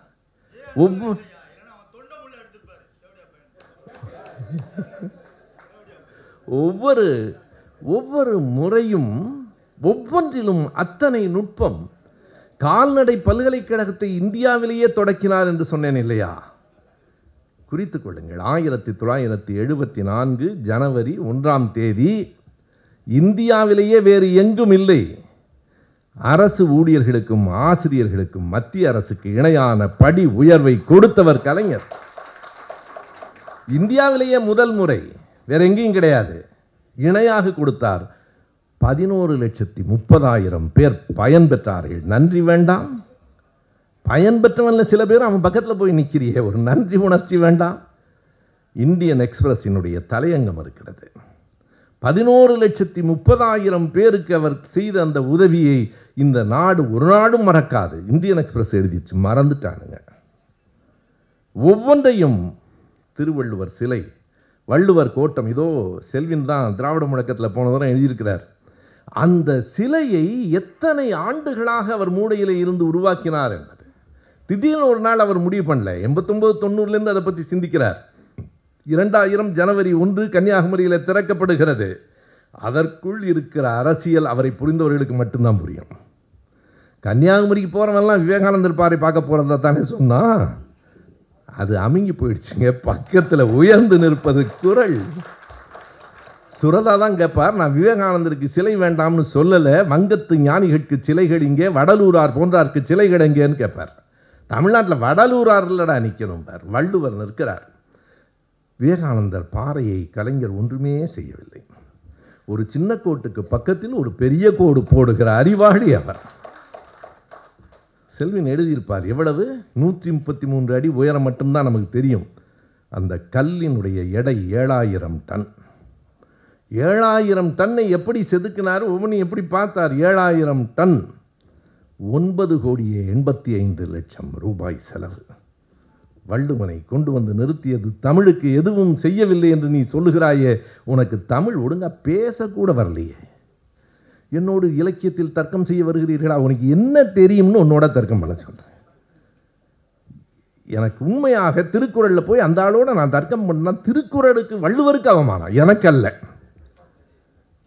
ஒவ்வொரு முறையும் ஒவ்வொன்றிலும் அத்தனை நுட்பம். கால்நடை பல்கலைக்கழகத்தை இந்தியாவிலேயே தொடக்கினார் என்று சொன்னேன் இல்லையா? குறித்துக் கொள்ளுங்கள். 1974 ஜனவரி 1ஆம் தேதி இந்தியாவிலேயே வேறு எங்கும் இல்லை. அரசு ஊழியர்களுக்கும் ஆசிரியர்களுக்கும் மத்திய அரசுக்கு இணையான படி உயர்வை கொடுத்தவர் கலைஞர். இந்தியாவிலேயே முதல் முறை, வேற எங்கேயும் கிடையாது. இணையாக கொடுத்தார். 11,30,000 பேர் பயன் பெற்றார்கள். நன்றி வேண்டாம்? பயன் பெற்றவன்ல சில பேர் அவன் பக்கத்தில் போய் நிற்கிறியே, ஒரு நன்றி உணர்ச்சி வேண்டாம்? இந்தியன் எக்ஸ்பிரஸினுடைய தலையங்கம் இருக்கிறது. 11,30,000 பேருக்கு அவர் செய்த அந்த உதவியை இந்த நாடு ஒரு நாடும் மறக்காது. இந்தியன் எக்ஸ்பிரஸ் எழுதிச்சு, மறந்துட்டானுங்க. ஒவ்வொன்றையும் திருவள்ளுவர் சிலை, வள்ளுவர் கோட்டம், இதோ செல்வின் தான் திராவிட முழக்கத்தில் போன தரம் எழுதியிருக்கிறார். அந்த சிலையை எத்தனை ஆண்டுகளாக அவர் மூடையில் இருந்து உருவாக்கினார் என்பது திடீர்னு ஒரு நாள் அவர் முடிவு பண்ணல. 89-90 அதை பற்றி சிந்திக்கிறார். 2000 ஜனவரி 1 கன்னியாகுமரியில் திறக்கப்படுகிறது. அதற்குள் இருக்கிற அரசியல் அவரை புரிந்தவர்களுக்கு மட்டும்தான் புரியும். கன்னியாகுமரிக்கு போகிறவெல்லாம் விவேகானந்தர் பாறை பார்க்க போகிறதா தானே சொன்னா? அது அமுங்கி போயிடுச்சுங்க. பக்கத்தில் உயர்ந்து நிற்பது குரல். சுரதா தான் கேட்பார், நான் விவேகானந்தருக்கு சிலை வேண்டாம்னு சொல்லலை, வங்கத்து ஞானிகளுக்கு சிலைகள் இங்கே, வடலூரார் போன்றாருக்கு சிலைகள் எங்கேன்னு கேட்பார். தமிழ்நாட்டில் வடலூரார் இல்லடா நிற்கணும் பார், வள்ளுவர் நிற்கிறார். விவேகானந்தர் பாறையை கலைஞர் ஒன்றுமே செய்யவில்லை. ஒரு சின்ன கோட்டுக்கு பக்கத்தில் ஒரு பெரிய கோடு போடுகிற அறிவாளி அவர். செல்வின் எழுதியிருப்பார், எவ்வளவு? 133 அடி உயரம் மட்டும்தான் நமக்கு தெரியும். அந்த கல்லினுடைய எடை 7000 டன். 7000 டன்னை எப்படி செதுக்கினார், ஒவ்வொன்றும் எப்படி பார்த்தார்? 7000 டன், 9,85,00,000 ரூபாய் செலவு. வள்ளுவனை கொண்டு வந்து நிறுத்தியது தமிழுக்கு எதுவும் செய்யவில்லை என்று நீ சொல்லுகிறாயே, உனக்கு தமிழ் ஒழுங்கா பேசக்கூட வரலையே. என்னோடு இலக்கியத்தில் தர்க்கம் செய்ய வருகிறீர்களா? உனக்கு என்ன தெரியும்னு உன்னோட தர்க்கம் பண்ண சொல்கிறேன். எனக்கு உண்மையாக திருக்குறளில் போய் அந்த ஆளோட நான் தர்க்கம் பண்ணால் திருக்குறளுக்கு வள்ளுவருக்கு அவமானம், எனக்கு அல்ல.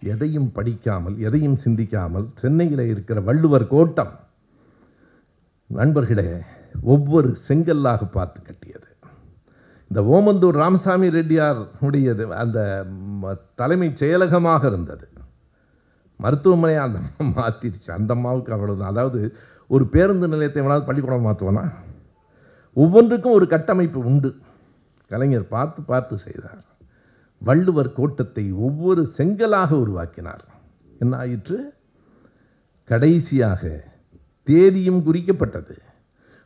எதையும் படிக்காமல் எதையும் சிந்திக்காமல் சென்னையில் இருக்கிற வள்ளுவர் கோட்டம் நண்பர்களே ஒவ்வொரு செங்கல்லாக பார்த்து கட்டியது. இந்த ஓமந்தூர் ராமசாமி ரெட்டியார் உடையது அந்த தலைமைச் செயலகமாக இருந்தது. மருத்துவமனையை அந்த மாற்றிடுச்சு. அந்த அம்மாவுக்கு அவ்வளவுதான். அதாவது ஒரு பேருந்து நிலையத்தை வேணாலும் பள்ளிக்கூடம் மாற்றுவோன்னா, ஒவ்வொன்றுக்கும் ஒரு கட்டமைப்பு உண்டு. கலைஞர் பார்த்து பார்த்து செய்தார். வள்ளுவர் கோட்டத்தை ஒவ்வொரு செங்கலாக உருவாக்கினார். என்ன ஆயிற்று? கடைசியாக தேதியும் குறிக்கப்பட்டது.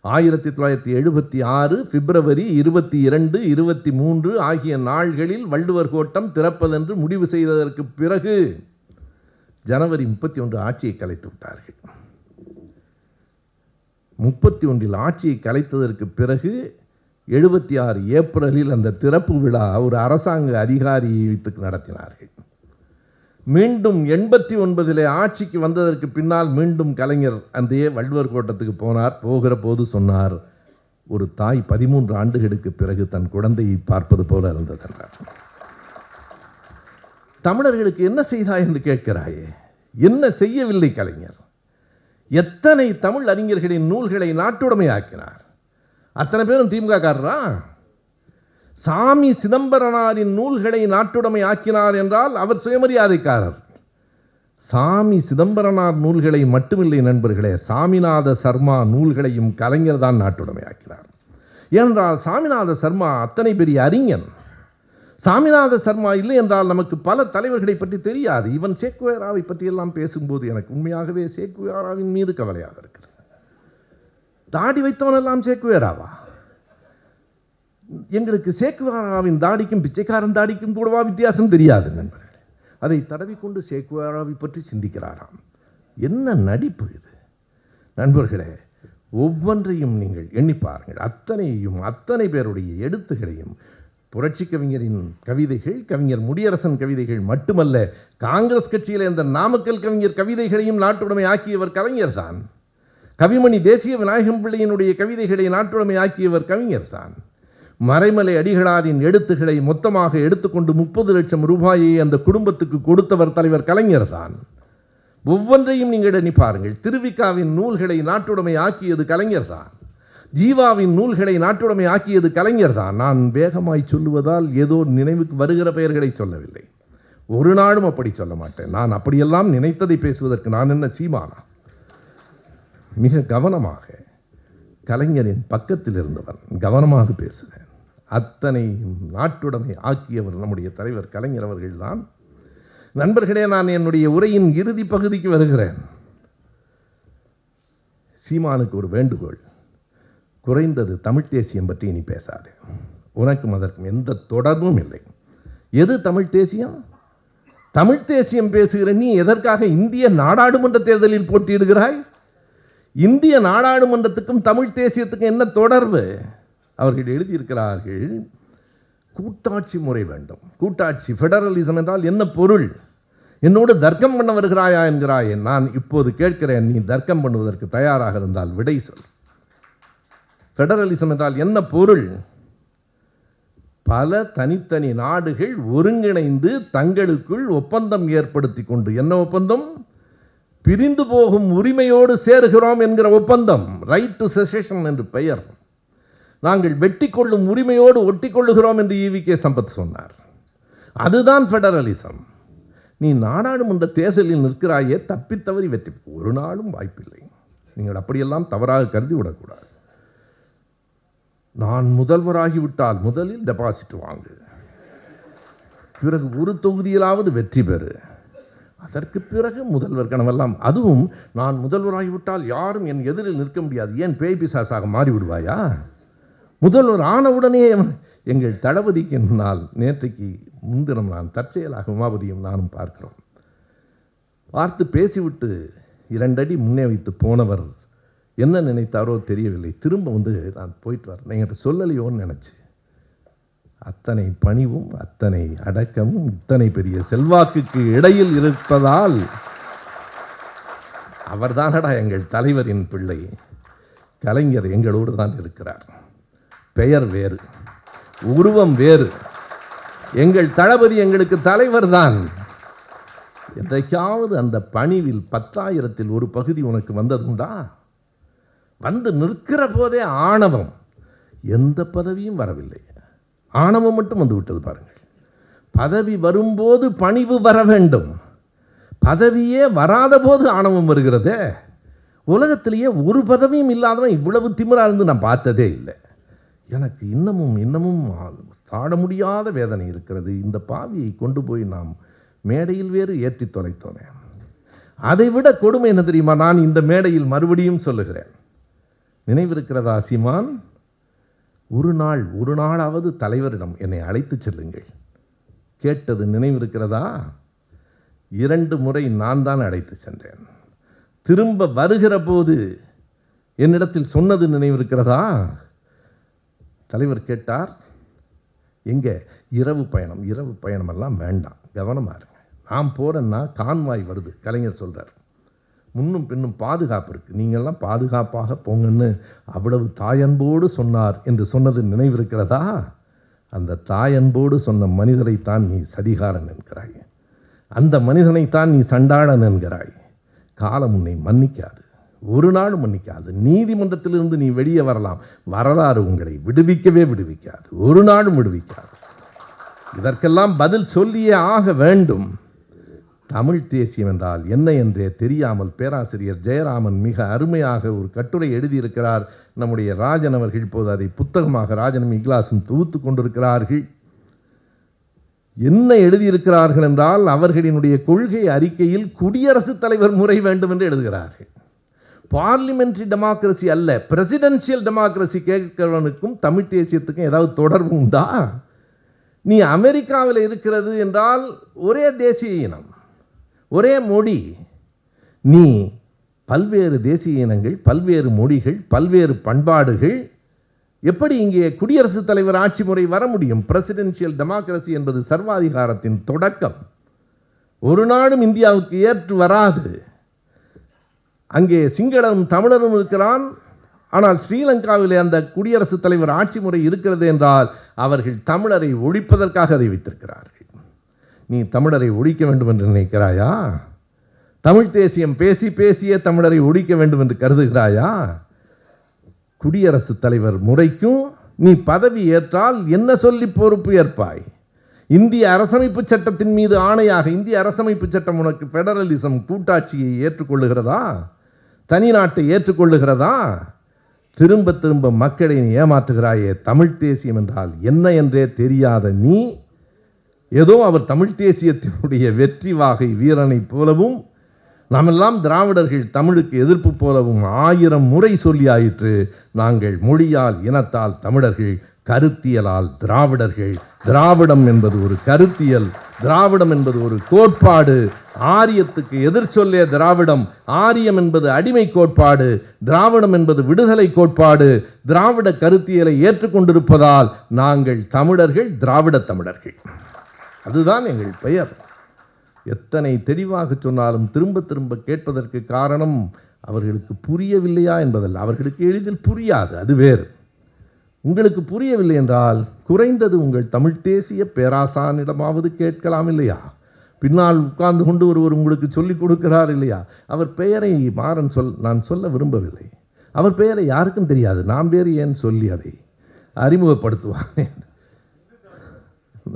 1976 பிப்ரவரி 22, 23 ஆகிய நாள்களில் வள்ளுவர் கோட்டம் திறப்பதென்று முடிவு செய்ததற்கு பிறகு ஜனவரி 31 ஆட்சியை கலைத்து விட்டார்கள். 31 ஆட்சியை கலைத்ததற்கு பிறகு 76 ஏப்ரலில் அந்த திறப்பு விழா ஒரு அரசாங்க அதிகாரியை வைத்து நடத்தினார்கள். மீண்டும் 89 ஆட்சிக்கு வந்ததற்கு பின்னால் மீண்டும் கலைஞர் அந்த வள்ளுவர் கோட்டத்துக்கு போனார். போகிற போது சொன்னார், ஒரு தாய் 13 ஆண்டுகளுக்கு பிறகு தன் குழந்தையை பார்ப்பது போல இருந்தது என்றார். தமிழர்களுக்கு என்ன செய்தாய் என்று கேட்கிறாயே, என்ன செய்யவில்லை கலைஞர்? எத்தனை தமிழ் அறிஞர்களின் நூல்களை நாட்டுடைமையாக்கினார். அத்தனை பேரும் திமுக காரரா? சாமி சிதம்பரனாரின் நூல்களை நாட்டுடைமை ஆக்கினார் என்றால் அவர் சுயமரியாதைக்காரர். சாமி சிதம்பரனார் நூல்களை மட்டுமில்லை நண்பர்களே, சாமிநாத சர்மா நூல்களையும் கலைஞர் தான் நாட்டுடைமை ஆக்கினார். ஏனென்றால் சாமிநாத சர்மா அத்தனை பெரிய அறிஞன். சாமிநாத சர்மா இல்லை என்றால் நமக்கு பல தலைவர்களை பற்றி தெரியாது. இவன் சேக்குவேராவை பற்றியெல்லாம் பேசும்போது எனக்கு உண்மையாகவே சேக்குவேராவின் மீது கவலையாக இருக்கிறது. தாடி வைத்தவனெல்லாம் சேக்குவேராவா? எங்களுக்கு சேக்குவேராவின் தாடிக்கும் பிச்சைக்காரன் தாடிக்கும் கூடவா வித்தியாசம் தெரியாது நண்பர்களே. அதை தடவிக்கொண்டு சேக்குவேராவை பற்றி சிந்திக்கிறாராம். என்ன நடிப்பு இது நண்பர்களே! ஒவ்வொன்றையும் நீங்கள் எண்ணி பாருங்கள். அத்தனையும் அத்தனை பேருடைய எழுத்துகளையும், புரட்சி கவிஞரின் கவிதைகள், கவிஞர் முடியரசன் கவிதைகள் மட்டுமல்ல, காங்கிரஸ் கட்சியில் இருந்த நாமக்கல் கவிஞர் கவிதைகளையும் நாட்டுடைமை ஆக்கியவர் கலைஞர் தான். கவிமணி தேசிய விநாயகம் பிள்ளையினுடைய கவிதைகளை நாட்டுடைமை ஆக்கியவர் கவிஞர் தான். மறைமலை அடிகளாரின் எழுத்துக்களை மொத்தமாக எடுத்துக்கொண்டு 30 லட்சம் ரூபாயை அந்த குடும்பத்துக்கு கொடுத்தவர் தலைவர் கலைஞர் தான். ஒவ்வொன்றையும் நீங்கள் எண்ணி பாருங்கள். திருவிக்காவின் நூல்களை நாட்டுடைமை ஆக்கியது கலைஞர் தான். ஜீவாவின் நூல்களை நாட்டுடைமை ஆக்கியது கலைஞர் தான். நான் வேகமாய் சொல்லுவதால் ஏதோ நினைவுக்கு வருகிற பெயர்களை சொல்லவில்லை. ஒரு நாளும் அப்படி சொல்ல மாட்டேன். நான் அப்படியெல்லாம் நினைத்ததை பேசுவதற்கு நான் என்ன சீமானா? மிக கவனமாக கலைஞரின் பக்கத்தில் இருந்தவன், கவனமாக பேசுவேன். அத்தனை நாட்டுடைமை ஆக்கியவர் நம்முடைய தலைவர் கலைஞர் அவர்கள்தான். நண்பர்களே, நான் என்னுடைய உரையின் இறுதி பகுதிக்கு வருகிறேன். சீமானுக்கு ஒரு வேண்டுகோள். குறைந்தது தமிழ் தேசியம் பற்றி இனி பேசாது. உனக்கும் அதற்கும் எந்த தொடர்பும் இல்லை. எது தமிழ் தேசியம்? தமிழ் தேசியம் பேசுகிற நீ எதற்காக இந்திய நாடாளுமன்ற தேர்தலில் போட்டியிடுகிறாய்? இந்திய நாடாளுமன்றத்துக்கும் தமிழ் தேசியத்துக்கும் என்ன தொடர்பு? அவர்கள் எழுதியிருக்கிறார்கள், கூட்டாட்சி முறை வேண்டும். கூட்டாட்சி, ஃபெடரலிசம் என்றால் என்ன பொருள்? என்னோடு தர்க்கம் பண்ண வருகிறாயா என்கிறாயே. நான் இப்போது கேட்கிறேன், நீ தர்க்கம் பண்ணுவதற்கு தயாராக இருந்தால் விடை சொல். ஃபெடரலிசம் என்றால் என்ன பொருள்? பல தனித்தனி நாடுகள் ஒருங்கிணைந்து தங்களுக்குள் ஒப்பந்தம் ஏற்படுத்தி கொண்டு, என்ன ஒப்பந்தம்? பிரிந்து போகும் உரிமையோடு சேருகிறோம் என்கிற ஒப்பந்தம், ரைட் டு செசேஷன் என்று பெயர். நாங்கள் வெட்டி கொள்ளும் உரிமையோடு ஒட்டி கொள்ளுகிறோம் என்று ஈவிகே சம்பத் சொன்னார். அதுதான் ஃபெடரலிசம். நீ நாடாளுமன்ற தேர்தலில் நிற்கிறாயே, தப்பித்தவறி வெற்றி ஒரு நாளும் வாய்ப்பில்லை. நீங்கள் அப்படியெல்லாம் தவறாக கருதி விடக்கூடாது. நான் முதல்வராகிவிட்டால் முதலில் டெபாசிட் வாங்கு, பிறகு ஒரு தொகுதியிலாவது வெற்றி பெறு, அதற்கு பிறகு முதல்வர் கனவெல்லாம். அதுவும் நான் முதல்வராகிவிட்டால் யாரும் என் எதிரில் நிற்க முடியாது. ஏன் பேய் பிசாசாக மாறிவிடுவாயா? முதல்வர் ஆனவுடனே எங்கள் தளபதிக்கு முன்னால் நேற்றைக்கு முன்தினம் நான் தற்செயலாக உமாபதியும் நானும் பார்க்கிறோம். பார்த்து பேசிவிட்டு 2 அடி முன்னே வைத்து போனவர் என்ன நினைத்தாரோ தெரியவில்லை. திரும்ப வந்து நான் போயிட்டு வரேன், என்கிட்ட சொல்லலையோன்னு நினச்சி. அத்தனை பணிவும் அத்தனை அடக்கமும் இத்தனை பெரிய செல்வாக்குக்கு இடையில் இருப்பதால் அவர்தானடா எங்கள் தலைவரின் பிள்ளை. கலைஞர் எங்களோடு தான் இருக்கிறார். பெயர் வேறு, உருவம் வேறு. எங்கள் தளபதி எங்களுக்கு தலைவர் தான். என்றைக்காவது அந்த பணிவில் 10,000-ல் ஒரு பகுதி உனக்கு வந்ததுண்டா? வந்து நிற்கிற போதே ஆணவம். எந்த பதவியும் வரவில்லை, ஆணவம் மட்டும் வந்து விட்டது பாருங்கள். பதவி வரும்போது பணிவு வர வேண்டும். பதவியே வராத போது ஆணவம் வருகிறதே. உலகத்திலேயே ஒரு பதவியும் இல்லாதவன் இவ்வளவு திமிரா இருந்து நான் பார்த்ததே இல்லை. எனக்கு இன்னமும் தாழ முடியாத வேதனை இருக்கிறது. இந்த பாவியை கொண்டு போய் நாம் மேடையில் வேறு ஏற்றி தொலைத்தோமே. அதைவிட கொடுமை என்ன தெரியுமா? நான் இந்த மேடையில் மறுபடியும் சொல்லுகிறேன், நினைவிருக்கிறதா சீமான்? ஒரு நாளாவது தலைவரிடம் என்னை அழைத்து செல்லுங்கள் கேட்டது நினைவிருக்கிறதா? 2 முறை நான் தான் அழைத்து சென்றேன். திரும்ப வருகிற போது என்னிடத்தில் சொன்னது நினைவிருக்கிறதா? தலைவர் கேட்டார், எங்கே இரவு பயணம் எல்லாம் வேண்டாம், கவனமாக இருங்க, நான் போகிறேன்னா கான்வாய் வருது, கலைஞர் சொல்கிறார். முன்னும் பின்னும் பாதுகாப்பு இருக்குது, நீங்கள்லாம் பாதுகாப்பாக போங்கன்னு அவ்வளவு தாயன்போடு சொன்னார் என்று சொன்னது நினைவிருக்கிறதா? அந்த தாயன்போடு சொன்ன மனிதரைத்தான் நீ சதிகாரன் என்கிறாய், அந்த மனிதனைத்தான் நீ சண்டாளன் என்கிறாய். காலம் உன்னை மன்னிக்காது, ஒரு நாளும் மன்னிக்காது. நீதிமன்றத்திலிருந்து நீ வெளியே வரலாம், வரலாறு உங்களை விடுவிக்கவே விடுவிக்காது, ஒரு நாளும் விடுவிக்காது. இதற்கெல்லாம் பதில் சொல்லியே ஆக வேண்டும். தமிழ் தேசியம் என்றால் என்ன என்றே தெரியாமல் பேராசிரியர் ஜெயராமன் மிக அருமையாக ஒரு கட்டுரை எழுதியிருக்கிறார். நம்முடைய ராஜன் அவர்கள் இப்போது அதை புத்தகமாக ராஜனும் இக்லாசும் தொகுத்து கொண்டிருக்கிறார்கள். என்ன எழுதியிருக்கிறார்கள் என்றால், அவர்களினுடைய கொள்கை அறிக்கையில் குடியரசுத் தலைவர் முறை வேண்டும் என்று எழுதுகிறார்கள். பார்லிமெண்ட்ரி டெமோக்ரஸி அல்ல, பிரசிடென்சியல் டெமோக்ரஸி கேட்கிறவனுக்கும் தமிழ் தேசியத்துக்கும் ஏதாவது தொடர்பு உண்டா? நீ அமெரிக்காவில் இருக்கிறது என்றால் ஒரே தேசிய இனம், ஒரே மொழி. நீ பல்வேறு தேசிய இனங்கள், பல்வேறு மொழிகள், பல்வேறு பண்பாடுகள், எப்படி இங்கே குடியரசுத் தலைவர் ஆட்சி முறை வர முடியும்? பிரசிடென்சியல் டெமோக்ரஸி என்பது சர்வாதிகாரத்தின் தொடக்கம். ஒரு நாடும் இந்தியாவுக்கு ஏற்று வராது. அங்கே சிங்களரும் தமிழரும் இருக்கிறான், ஆனால் ஸ்ரீலங்காவிலே அந்த குடியரசுத் தலைவர் ஆட்சி முறை இருக்கிறது என்றால் அவர்கள் தமிழரை ஒழிப்பதற்காக அதை வைத்திருக்கிறார்கள். நீ தமிழரை ஒழிக்க வேண்டும் என்று நினைக்கிறாயா? தமிழ் தேசியம் பேசி பேசியே தமிழரை ஒழிக்க வேண்டும் என்று கருதுகிறாயா? குடியரசுத் தலைவர் முறைக்கும் நீ பதவி ஏற்றால் என்ன சொல்லி பொறுப்பு ஏற்பாய்? இந்திய அரசமைப்பு சட்டத்தின் மீது ஆணையாக, இந்திய அரசமைப்பு சட்டம் உனக்கு ஃபெடரலிசம், கூட்டாட்சியை ஏற்றுக்கொள்ளுகிறதா? தனி நாட்டை ஏற்றுக்கொள்ளுகிறதா? திரும்ப திரும்ப மக்களை நீ ஏமாற்றுகிறாயே. தமிழ் தேசியம் என்றால் என்ன என்றே தெரியாத நீ, ஏதோ அவர் தமிழ் தேசியத்தினுடைய வெற்றி வாகை வீரனைப் போலவும், நாமெல்லாம் திராவிடர்கள் தமிழுக்கு எதிர்ப்பு போலவும் 1000 முறை சொல்லியாயிற்று. நாங்கள் மொழியால் இனத்தால் தமிழர்கள், கருத்தியலால் திராவிடர்கள். திராவிடம் என்பது ஒரு கருத்தியல், திராவிடம் என்பது ஒரு கோட்பாடு. ஆரியத்துக்கு எதிர்ச்சொல்லே திராவிடம். ஆரியம் என்பது அடிமை கோட்பாடு, திராவிடம் என்பது விடுதலை கோட்பாடு. திராவிட கருத்தியலை ஏற்றுக்கொண்டிருப்பதால் நாங்கள் தமிழர்கள், திராவிட தமிழர்கள். அதுதான் எங்கள் பெயர். எத்தனை தெளிவாக சொன்னாலும் திரும்ப திரும்ப கேட்பதற்கு காரணம் அவர்களுக்கு புரியவில்லையா என்பதல்ல. அவர்களுக்கு எளிதில் புரியாது, அது வேறு. உங்களுக்கு புரியவில்லை என்றால் குறைந்தது உங்கள் தமிழ் தேசிய பேராசானிடமாவது கேட்கலாம் இல்லையா? பின்னால் உட்கார்ந்து கொண்டு ஒருவர் உங்களுக்கு சொல்லிக் கொடுக்கிறார் இல்லையா? அவர் பெயரை மாறன் நான் சொல்ல விரும்பவில்லை. அவர் பெயரை யாருக்கும் தெரியாது, நான் வேறு ஏன் சொல்லி அதை அறிமுகப்படுத்துவாங்க?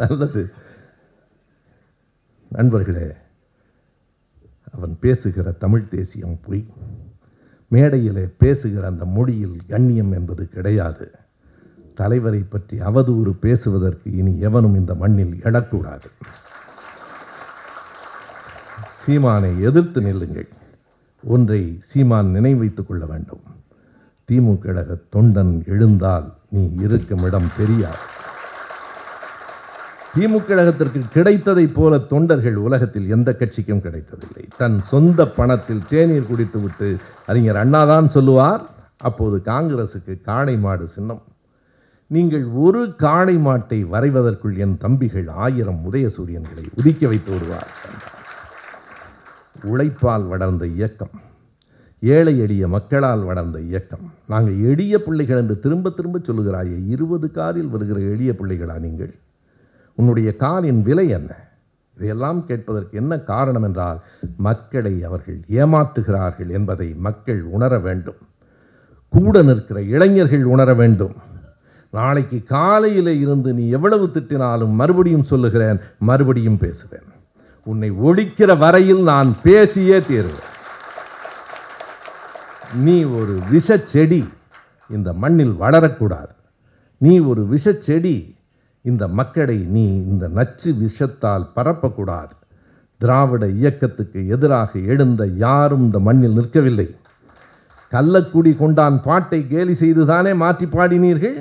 நல்லது நண்பர்களே, அவன் பேசுகிற தமிழ் தேசியம் பொய். மேடையிலே பேசுகிற அந்த மொழியில் கண்ணியம் என்பது கிடையாது. தலைவரை பற்றி அவதூறு பேசுவதற்கு இனி எவனும் இந்த மண்ணில் எழக்கூடாது. சீமானை எதிர்த்து நில்லுங்கள். ஒன்றை சீமான் நினைவைத்துக் கொள்ள வேண்டும். திமுக கழக தொண்டன் எழுந்தால் நீ இருக்கும் இடம் தெரியாது. திமுக கழகத்திற்கு கிடைத்ததை போல தொண்டர்கள் உலகத்தில் எந்த கட்சிக்கும் கிடைத்ததில்லை. தன் சொந்த பணத்தில் தேநீர் குடித்துவிட்டு அறிஞர் அண்ணாதான் சொல்லுவார், அப்போது காங்கிரசுக்கு காளை மாடு சின்னம். நீங்கள் ஒரு காளை மாட்டை வரைவதற்குள் என் தம்பிகள் 1000 உதயசூரியன்களை உதிக்க வைத்து வருவார். உழைப்பால் வளர்ந்த இயக்கம், ஏழை எளிய மக்களால் வளர்ந்த இயக்கம். நாங்கள் எளிய பிள்ளைகள் என்று திரும்ப திரும்ப சொல்லுகிறாயே, 20 காரில் வருகிற எளிய பிள்ளைகளா நீங்கள்? உன்னுடைய காரின் விலை என்ன? இதையெல்லாம் கேட்பதற்கு என்ன காரணம் என்றால், மக்களை அவர்கள் ஏமாற்றுகிறார்கள் என்பதை மக்கள் உணர வேண்டும். கூட நிற்கிற இளைஞர்கள் உணர வேண்டும். நாளைக்கு காலையில் இருந்து நீ எவ்வளவு திட்டினாலும் மறுபடியும் சொல்லுகிறேன், மறுபடியும் பேசுவேன். உன்னை ஒழிக்கிற வரையில் நான் பேசியே தீருவேன். நீ ஒரு விஷச்செடி, இந்த மண்ணில் வளரக்கூடாது. நீ ஒரு விஷச்செடி, இந்த மக்களை நீ இந்த நச்சு விஷத்தால் பரப்பக்கூடாது. திராவிட இயக்கத்துக்கு எதிராக எழுந்த யாரும் இந்த மண்ணில் நிற்கவில்லை. கள்ளக்குடி கொண்டான் பாட்டை கேலி செய்துதானே மாற்றி பாடினீர்கள்.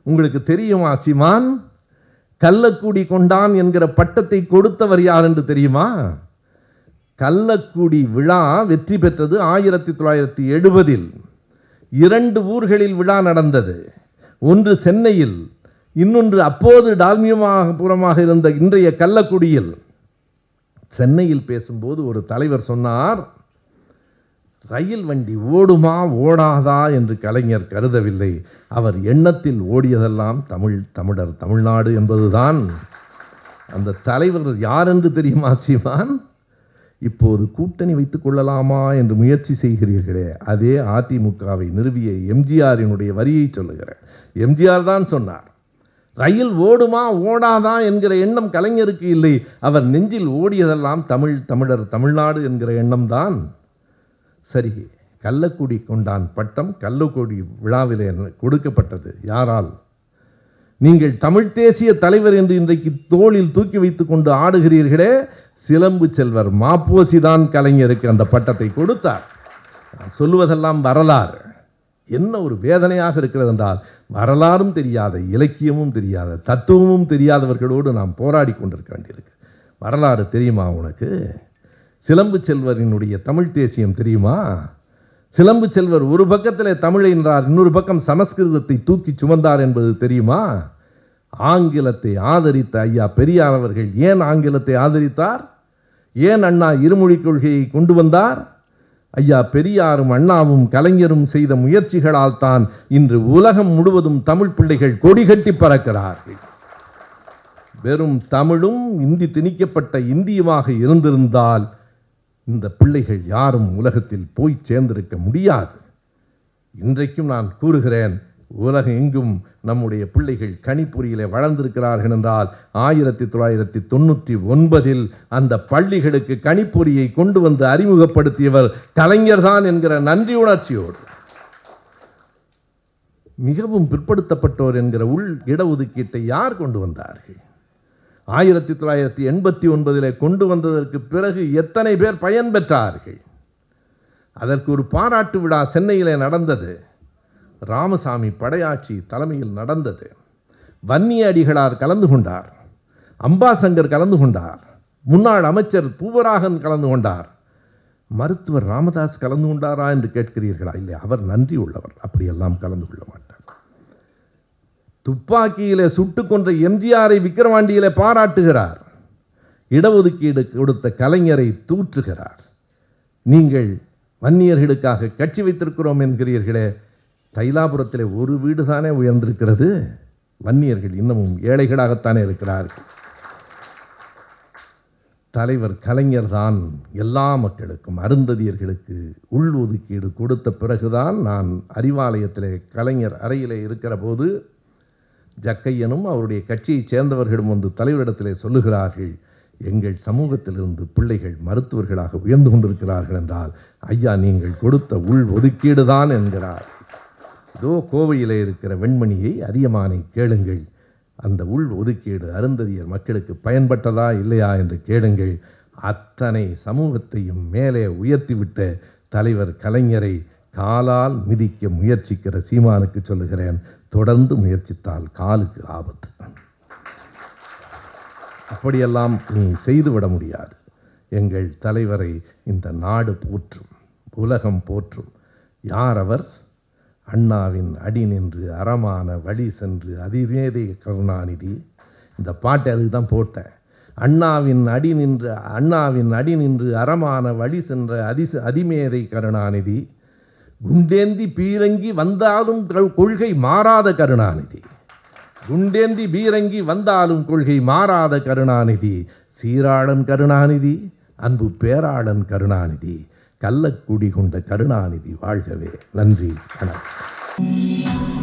உங்களுக்கு தெரியுமா சீமான்? கள்ளக்குடி கொண்டான் என்கிற பட்டத்தை கொடுத்தவர் யார் என்று தெரியுமா? கள்ளக்குடி விழா வெற்றி பெற்றது 1970. 2 ஊர்களில் விழா நடந்தது. ஒன்று சென்னையில், இன்னொன்று அப்போது டால்மியமாக புறமாக இருந்த இன்றைய கள்ளக்குடியில். சென்னையில் பேசும்போது ஒரு தலைவர் சொன்னார், ரயில் வண்டி ஓடுமா ஓடாதா என்று கலைஞர் கருதவில்லை, அவர் எண்ணத்தில் ஓடியதெல்லாம் தமிழர் தமிழ்நாடு என்பதுதான். அந்த தலைவர் யார் என்று தெரியுமா சீமான்? இப்போது கூட்டணி வைத்துக் கொள்ளலாமா என்று முயற்சி செய்கிறீர்களே, அதே அதிமுகவை நிறுவிய எம்ஜிஆரினுடைய வரியை சொல்லுகிறேன். எம்ஜிஆர் தான் சொன்னார், ரயில் ஓடுமா ஓடாதா என்கிற எண்ணம் கலைஞருக்கு இல்லை, அவர் நெஞ்சில் ஓடியதெல்லாம் தமிழர் தமிழ்நாடு என்கிற எண்ணம்தான். சரி, கள்ளக்குடி கொண்டான் பட்டம் கள்ளக்குடி விழாவிலே கொடுக்கப்பட்டது யாரால்? நீங்கள் தமிழ் தேசிய தலைவர் என்று இன்றைக்கு தோளில் தூக்கி வைத்துக் கொண்டு ஆடுகிறீர்களே, சிலம்பு செல்வர் மாப்போசி தான் கலைஞருக்கு அந்த பட்டத்தை கொடுத்தார். நான் சொல்லுவதெல்லாம் வரலாறு. என்ன ஒரு வேதனையாக இருக்கிறது என்றால், வரலாறும் தெரியாத, இலக்கியமும் தெரியாத, தத்துவமும் தெரியாதவர்களோடு நாம் போராடி கொண்டிருக்க வேண்டியிருக்கு. வரலாறு தெரியுமா உனக்கு? சிலம்பு செல்வரினுடைய தமிழ் தேசியம் தெரியுமா? சிலம்பு செல்வர் ஒரு பக்கத்திலே தமிழை என்றார், இன்னொரு பக்கம் சமஸ்கிருதத்தை தூக்கி சுமந்தார் என்பது தெரியுமா? ஆங்கிலத்தை ஆதரித்த ஐயா பெரியார் அவர்கள் ஏன் ஆங்கிலத்தை ஆதரித்தார்? ஏன் அண்ணா இருமொழிக் கொள்கையை கொண்டு வந்தார்? ஐயா பெரியாரும் அண்ணாவும் கலைஞரும் செய்த முயற்சிகளால் தான் இன்று உலகம் முழுவதும் தமிழ் பிள்ளைகள் கொடிகட்டி பறக்கிறார்கள். வெறும் தமிழும் இந்தி திணிக்கப்பட்ட இந்தியுமாக இருந்திருந்தால் இந்த பிள்ளைகள் யாரும் உலகத்தில் போய் சேர்ந்திருக்க முடியாது. இன்றைக்கும் நான் கூறுகிறேன், உலகம் எங்கும் நம்முடைய பிள்ளைகள் கணிப்பொறியிலே வளர்ந்திருக்கிறார்கள் என்றால் 1999 அந்த பள்ளிகளுக்கு கணிப்பொறியை கொண்டு வந்து அறிமுகப்படுத்தியவர் கலைஞர்தான் என்கிற நன்றி உணர்ச்சியோடு, மிகவும் பிற்படுத்தப்பட்டோர் என்கிற உள் இடஒதுக்கீட்டை யார் கொண்டு வந்தார்கள்? 1989 கொண்டு வந்ததற்கு பிறகு எத்தனை பேர் பயன் பெற்றார்கள்? அதற்கு ஒரு பாராட்டு விழா சென்னையிலே நடந்தது. ராமசாமி படையாட்சி தலைமையில் நடந்தது. வன்னிய அடிகளார் கலந்து கொண்டார், அம்பாசங்கர் கலந்து கொண்டார், முன்னாள் அமைச்சர் பூவராகன் கலந்து கொண்டார். மருத்துவர் ராமதாஸ் கலந்து கொண்டாரா என்று கேட்கிறீர்களா? இல்லை, அவர் நன்றி உள்ளவர், அப்படியெல்லாம் கலந்து கொள்ள மாட்டார். துப்பாக்கியிலே சுட்டு கொன்ற எம்ஜிஆரை விக்கிரவாண்டியிலே பாராட்டுகிறார். இடஒதுக்கீடு கொடுத்த கலைஞரை தூற்றுகிறார். நீங்கள் வன்னியர்களுக்காக கட்சி வைத்திருக்கிறோம் என்கிறீர்களே, தைலாபுரத்திலே ஒரு வீடு தானே உயர்ந்திருக்கிறது. வன்னியர்கள் இன்னமும் ஏழைகளாகத்தானே இருக்கிறார்கள். தலைவர் கலைஞர் தான் எல்லா மக்களுக்கும், அருந்ததியர்களுக்கு உள் ஒதுக்கீடு கொடுத்த பிறகுதான் நான் அறிவாலயத்திலே கலைஞர் அறையிலே இருக்கிற போது ஜக்கையனும் அவருடைய கட்சியைச் சேர்ந்தவர்களும் வந்து தலைவரிடத்திலே சொல்லுகிறார்கள், எங்கள் சமூகத்திலிருந்து பிள்ளைகள் மருத்துவர்களாக உயர்ந்து கொண்டிருக்கிறார்கள் என்றால் ஐயா நீங்கள் கொடுத்த உள் ஒதுக்கீடு தான் என்கிறார். இதோ கோவையிலே இருக்கிற வெண்மணியை அதியமானை கேளுங்கள், அந்த உள் ஒதுக்கீடு அருந்ததியர் மக்களுக்கு பயன்பட்டதா இல்லையா என்று கேளுங்கள். அத்தனை சமூகத்தையும் மேலே உயர்த்திவிட்ட தலைவர் கலைஞரை காலால் மிதிக்க முயற்சிக்கிற சீமானுக்கு சொல்லுகிறேன், தொடர்ந்து முயற்சித்தால் காலுக்கு ஆபத்து. அப்படியெல்லாம் நீ செய்துவிட முடியாது. எங்கள் தலைவரை இந்த நாடு போற்றும், உலகம் போற்றும். யார் அவர்? அண்ணாவின் அடி நின்று அறமான வழி சென்று அதிமேதை கருணாநிதி. இந்த பாட்டை அதுக்கு தான் போட்டேன். அண்ணாவின் அடி நின்று அறமான வழி சென்ற அதிமேதை கருணாநிதி, குண்டேந்தி பீரங்கி வந்தாலும் கொள்கை மாறாத கருணாநிதி. குண்டேந்தி பீரங்கி வந்தாலும் கொள்கை மாறாத கருணாநிதி. சீராளன் கருணாநிதி, அன்பு பேராளன் கருணாநிதி, கள்ளக்குடி கொண்ட கருணாநிதி வாழ்கவே. நன்றி, வணக்கம்.